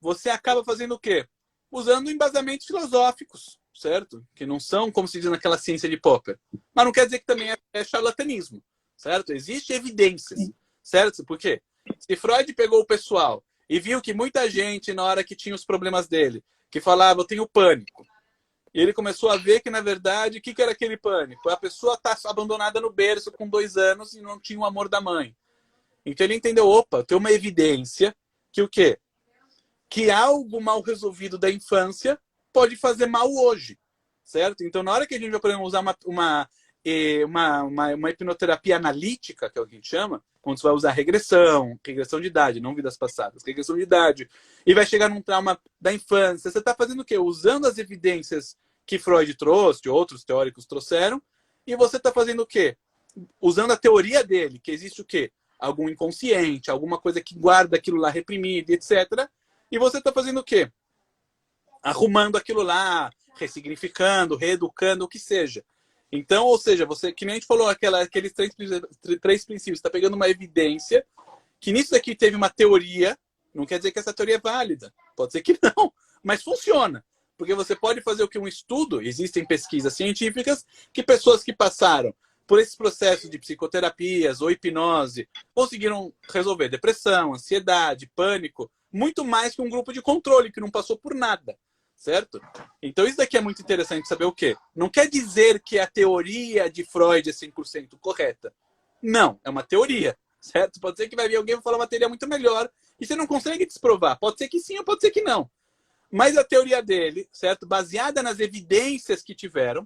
você acaba fazendo o quê? Usando embasamentos filosóficos, certo? Que não são, como se diz naquela ciência de Popper. Mas não quer dizer que também é charlatanismo, certo? Existem evidências, certo? Por quê? Se Freud pegou o pessoal e viu que muita gente, na hora que tinha os problemas dele, que falava, eu tenho pânico. E ele começou a ver que, na verdade, o que era aquele pânico? A pessoa está abandonada no berço com 2 anos e não tinha o amor da mãe. Então ele entendeu, opa, tem uma evidência que o quê? Que algo mal resolvido da infância pode fazer mal hoje, certo? Então, na hora que a gente vai, por exemplo, usar uma hipnoterapia analítica, que é o que a gente chama, quando você vai usar regressão de idade, não vidas passadas, regressão de idade, e vai chegar num trauma da infância, você está fazendo o quê? Usando as evidências que Freud trouxe, outros teóricos trouxeram, e você está fazendo o quê? Usando a teoria dele, que existe o quê? Algum inconsciente, alguma coisa que guarda aquilo lá reprimido, etc. E você está fazendo o quê? Arrumando aquilo lá, ressignificando, reeducando, o que seja. Então, ou seja, você, que nem a gente falou, aqueles três princípios, está pegando uma evidência, que nisso daqui teve uma teoria, não quer dizer que essa teoria é válida, pode ser que não, mas funciona. Porque você pode fazer o que? Um estudo, existem pesquisas científicas, que pessoas que passaram por esses processos de psicoterapias ou hipnose conseguiram resolver depressão, ansiedade, pânico, muito mais que um grupo de controle que não passou por nada, certo? Então isso daqui é muito interessante saber o quê? Não quer dizer que a teoria de Freud é 100% correta. Não, é uma teoria, certo? Pode ser que vai vir alguém e falar uma teoria muito melhor e você não consegue desprovar. Pode ser que sim ou pode ser que não. Mas a teoria dele, certo? Baseada nas evidências que tiveram,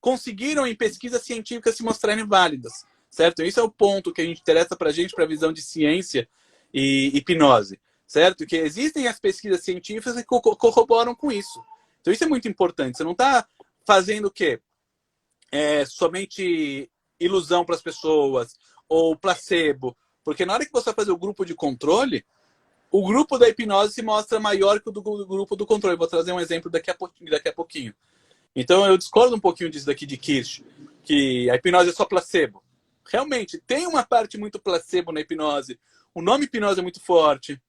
conseguiram em pesquisas científicas se mostrarem válidas, certo? Esse é o ponto que a gente interessa para a gente, para a visão de ciência e hipnose, certo? Que existem as pesquisas científicas que corroboram com isso. Então isso é muito importante. Você não está fazendo o quê? Somente ilusão para as pessoas ou placebo, porque na hora que você vai fazer o grupo de controle, o grupo da hipnose se mostra maior que o do grupo do controle. Vou trazer um exemplo daqui a pouquinho. Então eu discordo um pouquinho disso daqui de Kirsch, que a hipnose é só placebo. Realmente, tem uma parte muito placebo na hipnose. O nome hipnose é muito forte.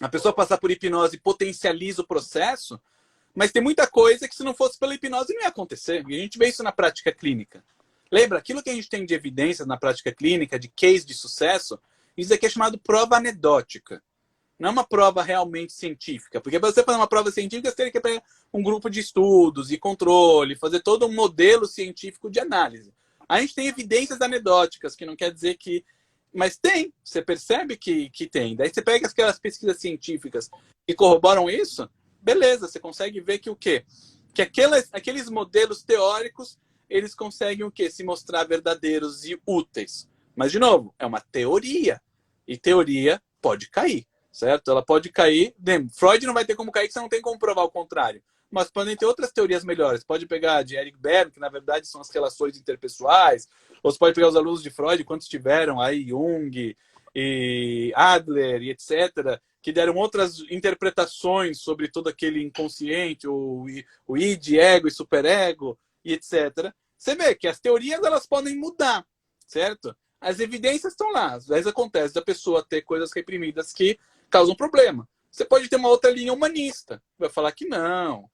A pessoa passar por hipnose potencializa o processo, mas tem muita coisa que se não fosse pela hipnose não ia acontecer. E a gente vê isso na prática clínica. Lembra, aquilo que a gente tem de evidências na prática clínica, de case de sucesso, isso aqui é chamado prova anedótica. Não é uma prova realmente científica. Porque para você fazer uma prova científica, você tem que pegar um grupo de estudos e controle, fazer todo um modelo científico de análise. A gente tem evidências anedóticas, que não quer dizer que... Mas tem, você percebe que tem. Daí você pega aquelas pesquisas científicas que corroboram isso, beleza, você consegue ver que o quê? Que aqueles modelos teóricos, eles conseguem o quê? Se mostrar verdadeiros e úteis. Mas, de novo, é uma teoria. E teoria pode cair. Certo? Ela pode cair. Freud não vai ter como cair, que você não tem como provar o contrário. Mas podem ter outras teorias melhores. Pode pegar de Eric Berne, que na verdade são as relações interpessoais. Ou você pode pegar os alunos de Freud, quantos tiveram aí, Jung e Adler e etc., que deram outras interpretações sobre todo aquele inconsciente, o id, ego e superego e etc. Você vê que as teorias elas podem mudar, certo? As evidências estão lá. Às vezes acontece da pessoa ter coisas reprimidas que causam problema. Você pode ter uma outra linha humanista. Vai falar que não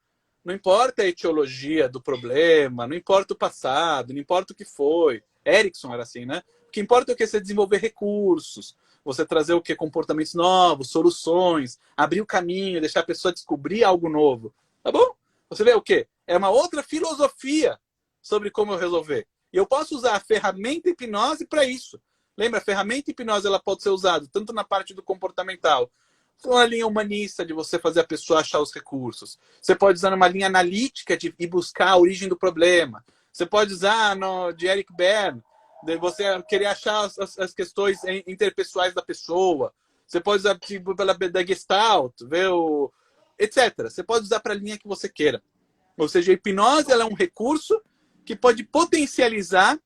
importa a etiologia do problema, não importa o passado, não importa o que foi. Erickson era assim, né? O que importa é o que você desenvolver recursos, você trazer o que? Comportamentos novos, soluções, abrir o caminho, deixar a pessoa descobrir algo novo. Tá bom? Você vê o quê? É uma outra filosofia sobre como eu resolver. E eu posso usar a ferramenta hipnose para isso. Lembra, a ferramenta hipnose ela pode ser usada tanto na parte do comportamental, uma linha humanista de você fazer a pessoa achar os recursos. Você pode usar uma linha analítica de ir buscar a origem do problema. Você pode usar de Eric Berne, de você querer achar as questões interpessoais da pessoa. Você pode usar tipo, da Gestalt, etc. Você pode usar para a linha que você queira. Ou seja, a hipnose ela é um recurso que pode potencializar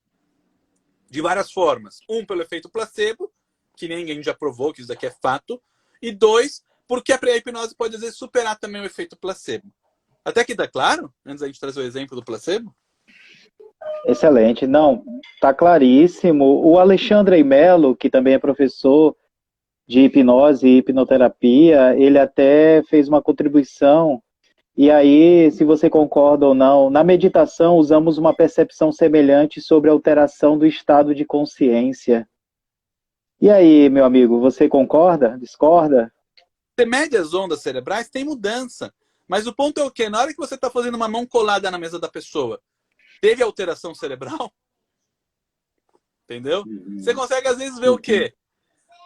de várias formas. Um, pelo efeito placebo, que ninguém já provou, que isso daqui é fato. E dois, porque a hipnose pode, às vezes, superar também o efeito placebo. Até aqui tá claro? Antes da gente trazer o exemplo do placebo? Excelente. Não, tá claríssimo. O Alexandre Melo, que também é professor de hipnose e hipnoterapia, ele até fez uma contribuição. E aí, se você concorda ou não, na meditação usamos uma percepção semelhante sobre a alteração do estado de consciência. E aí, meu amigo, você concorda? Discorda? Você mede as ondas cerebrais, tem mudança. Mas o ponto é o quê? Na hora que você está fazendo uma mão colada na mesa da pessoa, teve alteração cerebral? Entendeu? Você consegue, às vezes, ver o quê?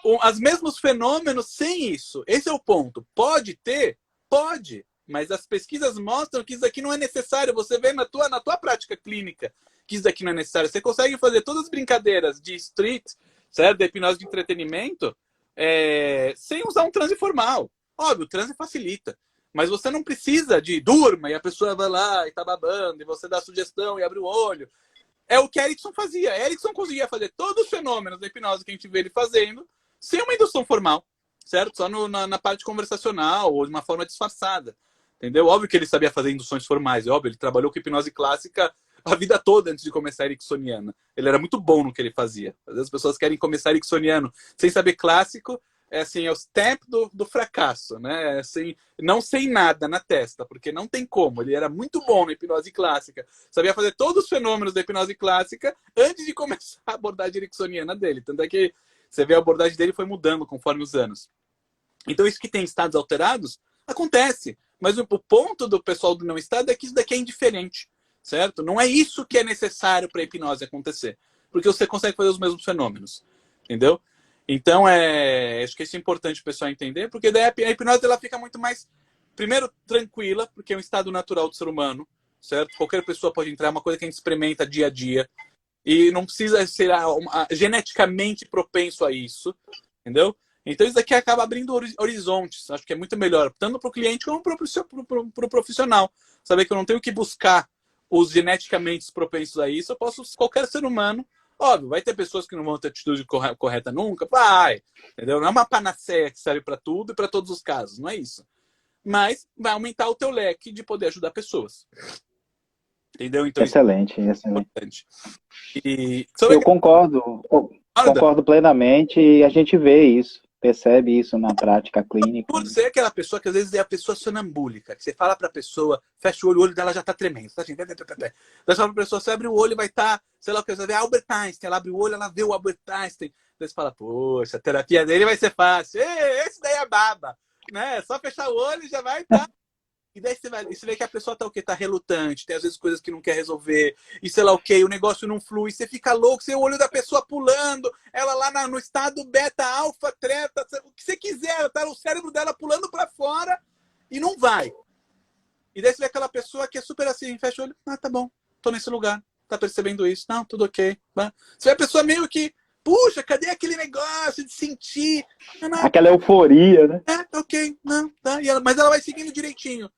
Os mesmos fenômenos sem isso. Esse é o ponto. Pode ter? Pode. Mas as pesquisas mostram que isso aqui não é necessário. Você vê na tua prática clínica que isso aqui não é necessário. Você consegue fazer todas as brincadeiras de street, certo? De hipnose de entretenimento, sem usar um transe formal. Óbvio, o transe facilita. Mas você não precisa de durma e a pessoa vai lá e tá babando, e você dá sugestão e abre o olho. É o que Erickson fazia. Erickson conseguia fazer todos os fenômenos da hipnose que a gente vê ele fazendo sem uma indução formal, certo? Só na parte conversacional ou de uma forma disfarçada, entendeu? Óbvio que ele sabia fazer induções formais, é óbvio, ele trabalhou com hipnose clássica a vida toda antes de começar a ericksoniana. Ele era muito bom no que ele fazia. Às vezes as pessoas querem começar ericksoniano sem saber clássico, é assim, é o step do fracasso, né? Assim, não sem nada na testa, porque não tem como. Ele era muito bom na hipnose clássica, sabia fazer todos os fenômenos da hipnose clássica antes de começar a abordagem ericksoniana dele. Tanto é que você vê a abordagem dele foi mudando conforme os anos. Então isso que tem estados alterados, acontece. Mas o ponto do pessoal do não estado é que isso daqui é indiferente, certo? Não é isso que é necessário para a hipnose acontecer, porque você consegue fazer os mesmos fenômenos, entendeu? Então, acho que isso é importante o pessoal entender, porque daí a hipnose ela fica muito mais, primeiro, tranquila, porque é um estado natural do ser humano, certo? Qualquer pessoa pode entrar, é uma coisa que a gente experimenta dia a dia, e não precisa ser geneticamente propenso a isso, entendeu? Então, isso daqui acaba abrindo horizontes. Acho que é muito melhor, tanto para o cliente como para o profissional. Saber que eu não tenho que buscar os geneticamente propensos a isso, eu posso, qualquer ser humano. Óbvio, vai ter pessoas que não vão ter atitude correta nunca, vai, entendeu? Não é uma panaceia que serve para tudo e para todos os casos, não é isso. Mas vai aumentar o teu leque de poder ajudar pessoas. Entendeu? Então, excelente, isso é excelente. importante. E eu concordo plenamente e a gente vê isso, percebe isso na prática clínica. Por ser aquela pessoa que às vezes é a pessoa sonambúlica, que você fala para a pessoa, fecha o olho dela já está tremendo. Tá assim, você fala para a pessoa, você abre o olho e vai estar, sei lá o que, você vê Albert Einstein, ela abre o olho, ela vê o Albert Einstein. Daí você fala, poxa, a terapia dele vai ser fácil. Ei, esse daí é baba. Né? Só fechar o olho e já vai estar. E daí você vê que a pessoa tá o quê? Tá relutante, tem às vezes coisas que não quer resolver, e sei lá o quê, o negócio não flui, você fica louco, você vê o olho da pessoa pulando, ela lá no estado beta, alfa, treta, o que você quiser, tá o cérebro dela pulando para fora e não vai. E daí você vê aquela pessoa que é super assim, fecha o olho, tá bom, tô nesse lugar, tá percebendo isso, não, tudo ok. Você vê a pessoa meio que, puxa, cadê aquele negócio de sentir? Aquela euforia, né? Ok, não, tá. Mas ela vai seguindo direitinho.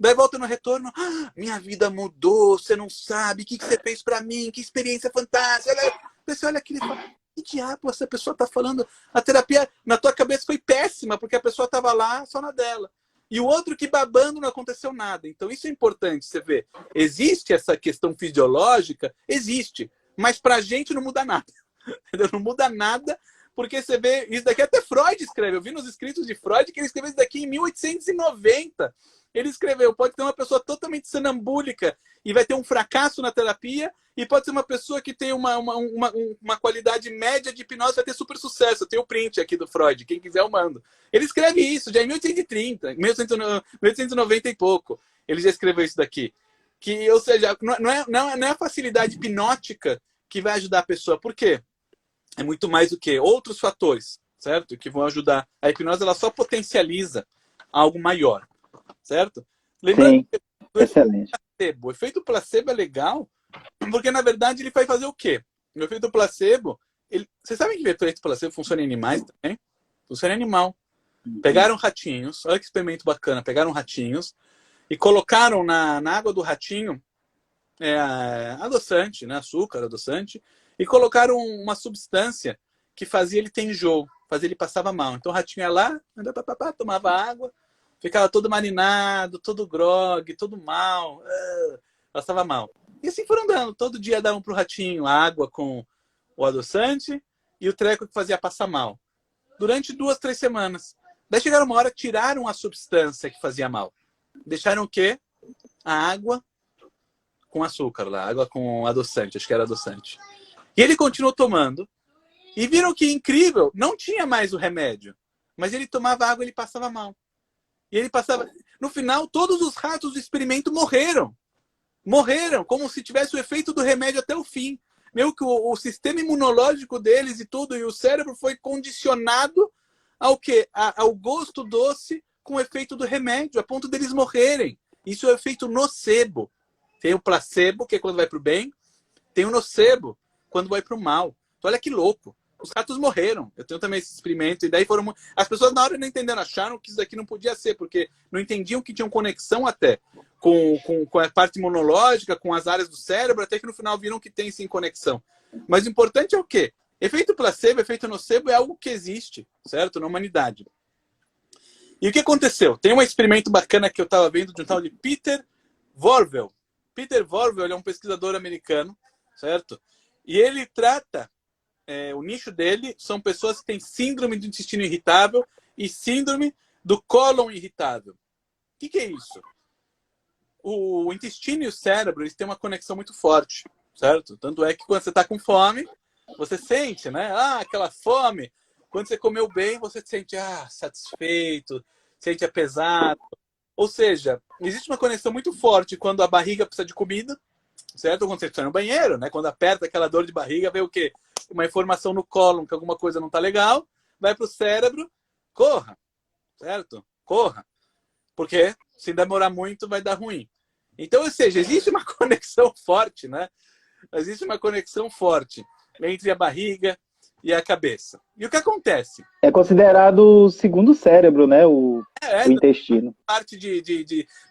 Daí volta no retorno, minha vida mudou, você não sabe, o que você fez pra mim, que experiência fantástica. Você olha aquilo e fala, que diabo essa pessoa tá falando? A terapia na tua cabeça foi péssima, porque a pessoa tava lá só na dela. E o outro que babando não aconteceu nada. Então isso é importante, você vê. Existe essa questão fisiológica? Existe. Mas pra gente não muda nada. Não muda nada, porque você vê, isso daqui até Freud escreve. Eu vi nos escritos de Freud que ele escreveu isso daqui em 1890. Ele escreveu, pode ter uma pessoa totalmente sonambúlica e vai ter um fracasso na terapia, e pode ser uma pessoa que tem uma qualidade média de hipnose, vai ter super sucesso. Eu tenho o print aqui do Freud, quem quiser eu mando. Ele escreve isso já em 1830, 1890 e pouco. Ele já escreveu isso daqui. Que, ou seja, não é a facilidade hipnótica que vai ajudar a pessoa. Por quê? É muito mais do que outros fatores, certo? Que vão ajudar. A hipnose ela só potencializa algo maior. Certo? Lembrando Sim, que excelente. O efeito placebo é legal, porque na verdade ele vai fazer o quê? O efeito placebo, vocês sabem que o efeito placebo funciona em animais também? Funciona em animal. Pegaram ratinhos, olha que experimento bacana, pegaram ratinhos e colocaram na água do ratinho adoçante, né? Açúcar, adoçante, e colocaram uma substância que fazia ele ter enjoo, fazia ele passava mal. Então o ratinho ia lá, tomava água, ficava todo marinado, todo grog, todo mal. Passava mal. E assim foram dando. Todo dia davam pro ratinho água com o adoçante e o treco que fazia passar mal. Durante 2, 3 semanas. Daí chegaram uma hora, tiraram a substância que fazia mal. Deixaram o quê? A água com açúcar lá. Água com adoçante. Acho que era adoçante. E ele continuou tomando. E viram que, incrível, não tinha mais o remédio. Mas ele tomava água e ele passava mal. E ele passava... No final, todos os ratos do experimento morreram. Morreram, como se tivesse o efeito do remédio até o fim. Meio que o sistema imunológico deles e tudo, e o cérebro foi condicionado ao quê? Ao gosto doce com o efeito do remédio, a ponto deles morrerem. Isso é o efeito nocebo. Tem o placebo, que é quando vai para o bem. Tem o nocebo, quando vai para o mal. Então, olha que louco. Os ratos morreram. Eu tenho também esse experimento. E daí foram... As pessoas na hora não entenderam, acharam que isso daqui não podia ser, porque não entendiam que tinham conexão até com a parte imunológica, com as áreas do cérebro, até que no final viram que tem sim conexão. Mas o importante é o quê? Efeito placebo, efeito nocebo é algo que existe, certo? Na humanidade. E o que aconteceu? Tem um experimento bacana que eu estava vendo de um tal de Peter Vorvel. Peter Vorvel é um pesquisador americano, certo? E ele trata, o nicho dele são pessoas que têm síndrome do intestino irritável e síndrome do cólon irritável. O que é isso? O intestino e o cérebro, eles têm uma conexão muito forte, certo? Tanto é que quando você está com fome, você sente, né? Aquela fome. Quando você comeu bem, você se sente satisfeito, sente pesado. Ou seja, existe uma conexão muito forte quando a barriga precisa de comida, certo? Ou quando você precisa ir no banheiro, né? Quando aperta aquela dor de barriga, vê o quê? Uma informação no cólon que alguma coisa não está legal, vai para o cérebro, corra, certo? Corra. Porque se demorar muito, vai dar ruim. Então, ou seja, existe uma conexão forte, né? Existe uma conexão forte entre a barriga e a cabeça. E o que acontece? É considerado o segundo cérebro, né? O intestino. Parte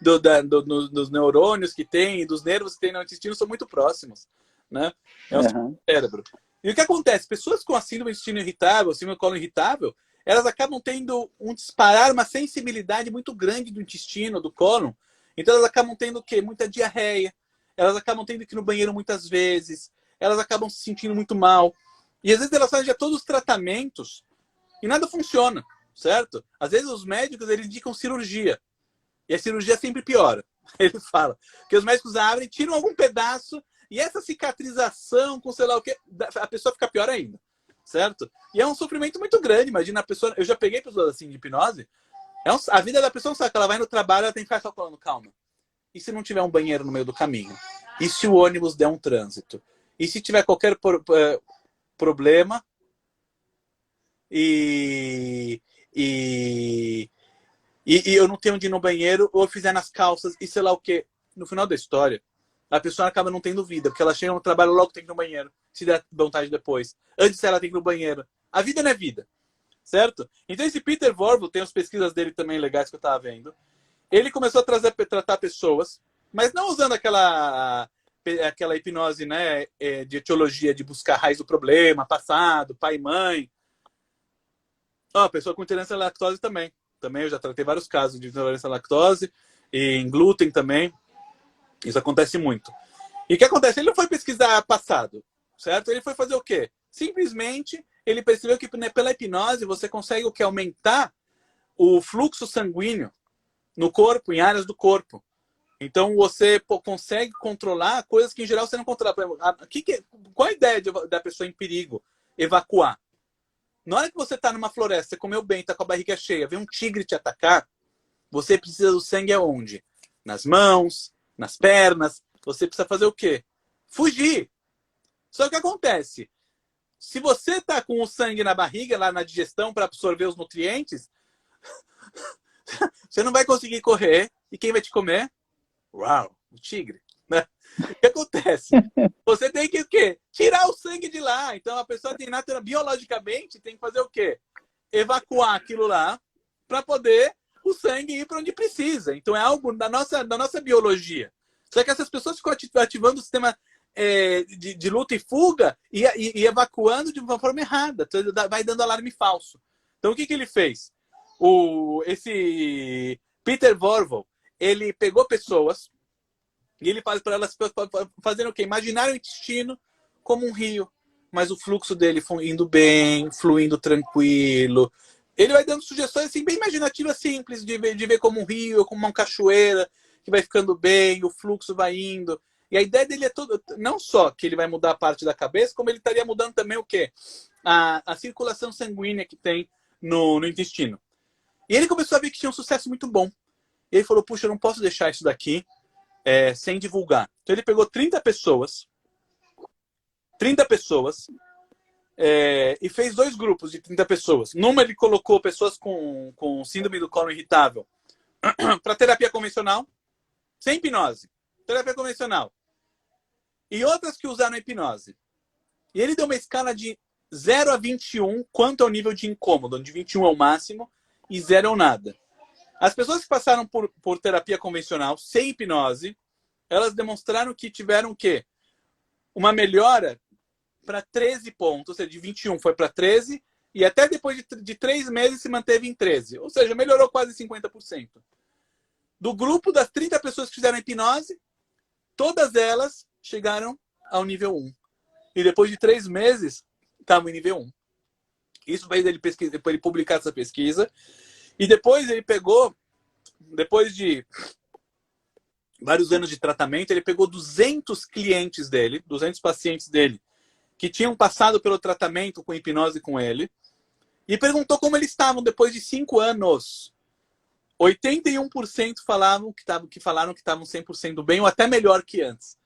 dos neurônios que tem, dos nervos que tem no intestino são muito próximos, né? É o cérebro. E o que acontece? Pessoas com a síndrome do intestino irritável, síndrome do colo irritável, elas acabam tendo uma sensibilidade muito grande do intestino, do cólon. Então elas acabam tendo o quê? Muita diarreia. Elas acabam tendo que ir no banheiro muitas vezes. Elas acabam se sentindo muito mal. E às vezes elas fazem já todos os tratamentos e nada funciona, certo? Às vezes os médicos eles indicam cirurgia. E a cirurgia sempre piora. Ele fala que os médicos abrem, tiram algum pedaço e essa cicatrização com sei lá o quê, a pessoa fica pior ainda, certo? E é um sofrimento muito grande. Imagina a pessoa... Eu já peguei pessoas assim de hipnose. A vida da pessoa não sabe que ela vai no trabalho, ela tem que ficar calculando, calma. E se não tiver um banheiro no meio do caminho? E se o ônibus der um trânsito? E se tiver qualquer problema e eu não tenho onde ir no banheiro, ou eu fizer nas calças, e sei lá o quê. No final da história, a pessoa acaba não tendo vida, porque ela chega no trabalho, logo tem que ir no banheiro, se der vontade depois. Antes ela tem que ir no banheiro. A vida não é vida, certo? Então esse Peter Vorvel, tem as pesquisas dele também legais que eu estava vendo. Ele começou a tratar pessoas, mas não usando aquela hipnose, né, de etiologia, de buscar a raiz do problema, passado, pai e mãe. Pessoa com intolerância à lactose também. Também eu já tratei vários casos de intolerância à lactose e em glúten também. Isso acontece muito. E o que acontece? Ele não foi pesquisar passado, certo? Ele foi fazer o quê? Simplesmente ele percebeu que pela hipnose você consegue o quê? Aumentar o fluxo sanguíneo no corpo, em áreas do corpo. Então você consegue controlar coisas que em geral você não controla. Por exemplo, qual a ideia da pessoa em perigo? Evacuar. Na hora que você está numa floresta, você comeu bem, está com a barriga cheia, vem um tigre te atacar, você precisa do sangue aonde? Nas mãos, nas pernas. Você precisa fazer o quê? Fugir. Só que o que acontece? Se você está com o sangue na barriga, lá na digestão, para absorver os nutrientes, você não vai conseguir correr. E quem vai te comer? Uau, o tigre. Né? O que acontece? Você tem que o quê? Tirar o sangue de lá. Então a pessoa tem biologicamente tem que fazer o quê? Evacuar aquilo lá para poder o sangue ir para onde precisa. Então é algo da nossa biologia. Só que essas pessoas ficam ativando o sistema de luta e fuga e evacuando de uma forma errada. Então, vai dando alarme falso. Então o que ele fez? Esse Peter Vorvel, ele pegou pessoas e ele faz para elas fazendo o quê? Imaginar o intestino como um rio, mas o fluxo dele indo bem, fluindo tranquilo. Ele vai dando sugestões assim, bem imaginativas, simples, de ver como um rio, como uma cachoeira, que vai ficando bem, o fluxo vai indo. E a ideia dele é não só que ele vai mudar a parte da cabeça, como ele estaria mudando também o quê? A circulação sanguínea que tem no intestino. E ele começou a ver que tinha um sucesso muito bom. E ele falou, puxa, eu não posso deixar isso daqui sem divulgar. Então ele pegou 30 pessoas e fez 2 grupos de 30 pessoas. Numa ele colocou pessoas com síndrome do colo irritável para terapia convencional, sem hipnose. Terapia convencional. E outras que usaram hipnose. E ele deu uma escala de 0 a 21 quanto ao nível de incômodo, onde 21 é o máximo e 0 é o nada. As pessoas que passaram por terapia convencional, sem hipnose, elas demonstraram que tiveram o quê? Uma melhora para 13 pontos, ou seja, de 21 foi para 13, e até depois de 3 meses se manteve em 13. Ou seja, melhorou quase 50%. Do grupo das 30 pessoas que fizeram hipnose, todas elas chegaram ao nível 1. E depois de 3 meses, estavam em nível 1. Isso fez ele publicar essa pesquisa. E depois ele pegou, depois de vários anos de tratamento, ele pegou 200 clientes dele, 200 pacientes dele, que tinham passado pelo tratamento com hipnose com ele, e perguntou como eles estavam depois de 5 anos. 81% falaram que estavam 100% bem, ou até melhor que antes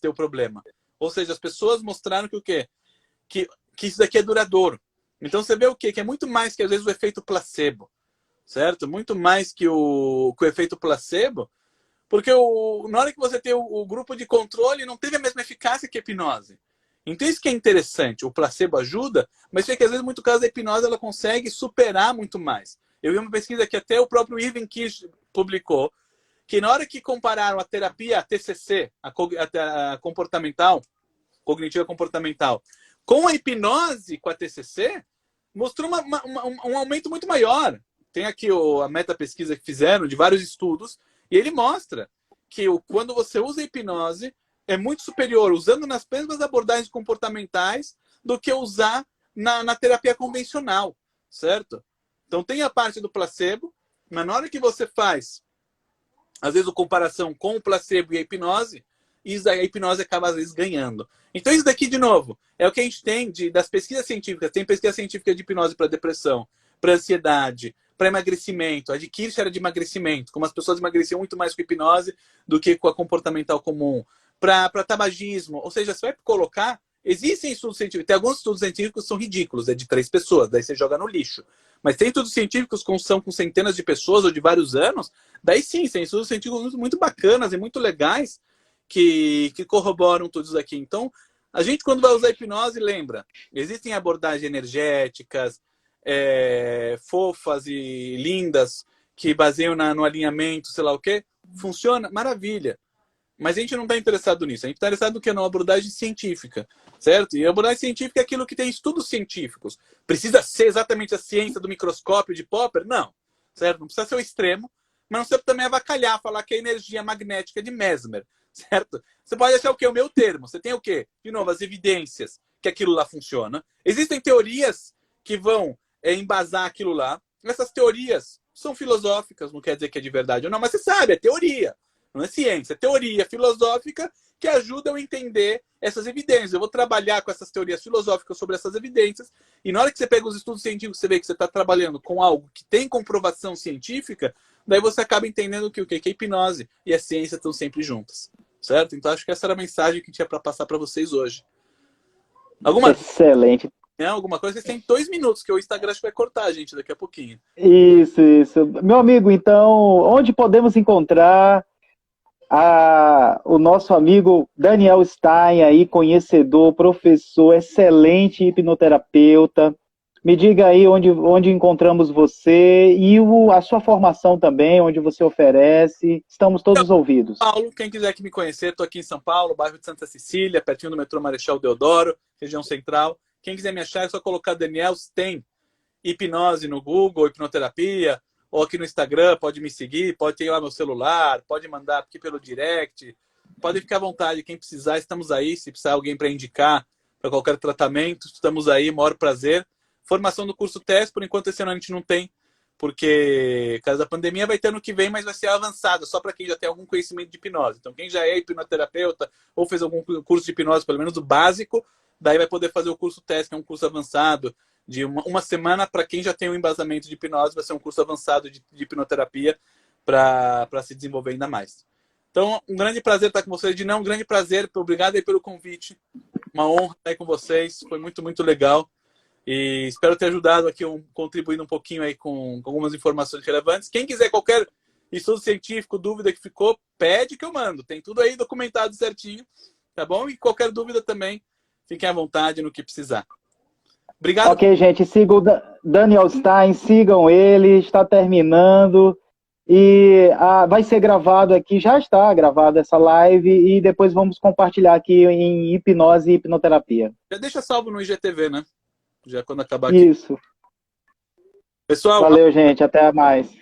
deu problema. Ou seja, as pessoas mostraram que o quê? Que isso daqui é duradouro. Então você vê o quê? Que é muito mais que às vezes o efeito placebo, certo? Muito mais que o efeito placebo, porque na hora que você tem o grupo de controle, não teve a mesma eficácia que a hipnose. Então isso que é interessante, o placebo ajuda, mas é que às vezes, muito caso da hipnose, ela consegue superar muito mais. Eu vi uma pesquisa que até o próprio Irving Kirsch publicou, que na hora que compararam a terapia, a TCC, a comportamental, cognitiva comportamental, com a hipnose, com a TCC, mostrou um aumento muito maior. Tem aqui a meta-pesquisa que fizeram, de vários estudos, e ele mostra que quando você usa a hipnose, é muito superior, usando nas mesmas abordagens comportamentais, do que usar na terapia convencional, certo? Então tem a parte do placebo, mas na hora que você faz, às vezes, a comparação com o placebo e a hipnose acaba, às vezes, ganhando. Então isso daqui, de novo, é o que a gente tem das pesquisas científicas. Tem pesquisa científica de hipnose para depressão, para ansiedade, para emagrecimento. A de Kirsch era de emagrecimento, como as pessoas emagreciam muito mais com hipnose do que com a comportamental comum. Para tabagismo, ou seja, você vai colocar... Existem estudos científicos, tem alguns estudos científicos que são ridículos, é de 3 pessoas, daí você joga no lixo. Mas tem estudos científicos que são com centenas de pessoas ou de vários anos, daí sim, tem estudos científicos muito bacanas e muito legais que corroboram tudo isso aqui. Então, a gente, quando vai usar hipnose, lembra, existem abordagens energéticas, fofas e lindas, que baseiam no alinhamento, sei lá o quê, funciona, maravilha. Mas a gente não está interessado nisso. A gente está interessado no que? Na abordagem científica, certo? E a abordagem científica é aquilo que tem estudos científicos. Precisa ser exatamente a ciência do microscópio de Popper? Não, certo? Não precisa ser o extremo, mas não precisa também avacalhar, falar que é energia magnética de Mesmer, certo? Você pode achar o quê? O meu termo. Você tem o quê? De novo, as evidências que aquilo lá funciona. Existem teorias que vão embasar aquilo lá. Essas teorias são filosóficas, não quer dizer que é de verdade ou não, mas você sabe, é teoria. Não é ciência, é teoria filosófica que ajuda a entender essas evidências. Eu vou trabalhar com essas teorias filosóficas sobre essas evidências, e na hora que você pega os estudos científicos, você vê que você está trabalhando com algo que tem comprovação científica, daí você acaba entendendo que a hipnose e a ciência estão sempre juntas, certo? Então acho que essa era a mensagem que tinha para passar para vocês hoje. Excelente. Alguma coisa? Vocês têm 2 minutos, que o Instagram acho que vai cortar a gente daqui a pouquinho. Isso. Meu amigo, então, onde podemos encontrar o nosso amigo Daniel Stein, aí, conhecedor, professor, excelente hipnoterapeuta? Me diga aí onde encontramos você e a sua formação também, onde você oferece. Estamos todos ouvidos. Paulo, quem quiser que me conhecer, estou aqui em São Paulo, bairro de Santa Cecília, pertinho do metrô Marechal Deodoro, região central. Quem quiser me achar, é só colocar Daniel Stein hipnose no Google, hipnoterapia, ou aqui no Instagram, pode me seguir, pode ter lá meu celular, pode mandar aqui pelo direct, pode ficar à vontade, quem precisar, estamos aí, se precisar alguém para indicar para qualquer tratamento, estamos aí, maior prazer. Formação do curso TES, por enquanto esse ano a gente não tem, porque por causa da pandemia vai ter ano que vem, mas vai ser avançado, só para quem já tem algum conhecimento de hipnose. Então quem já é hipnoterapeuta ou fez algum curso de hipnose, pelo menos o básico, daí vai poder fazer o curso TES, que é um curso avançado, de uma semana. Para quem já tem um embasamento de hipnose, vai ser um curso avançado de hipnoterapia para se desenvolver ainda mais. Então, um grande prazer estar com vocês, Dinão, um grande prazer, obrigado aí pelo convite, uma honra estar aí com vocês, foi muito, muito legal, e espero ter ajudado aqui, contribuído um pouquinho aí com algumas informações relevantes. Quem quiser qualquer estudo científico, dúvida que ficou, pede que eu mando, tem tudo aí documentado certinho, tá bom? E qualquer dúvida também, fiquem à vontade no que precisar. Obrigado. Ok, gente, sigam o Daniel Stein, sigam ele, está terminando. E vai ser gravado aqui, já está gravada essa live, e depois vamos compartilhar aqui em hipnose e hipnoterapia. Já deixa salvo no IGTV, né? Já quando acabar aqui. Isso. Pessoal, Valeu, gente. Até mais.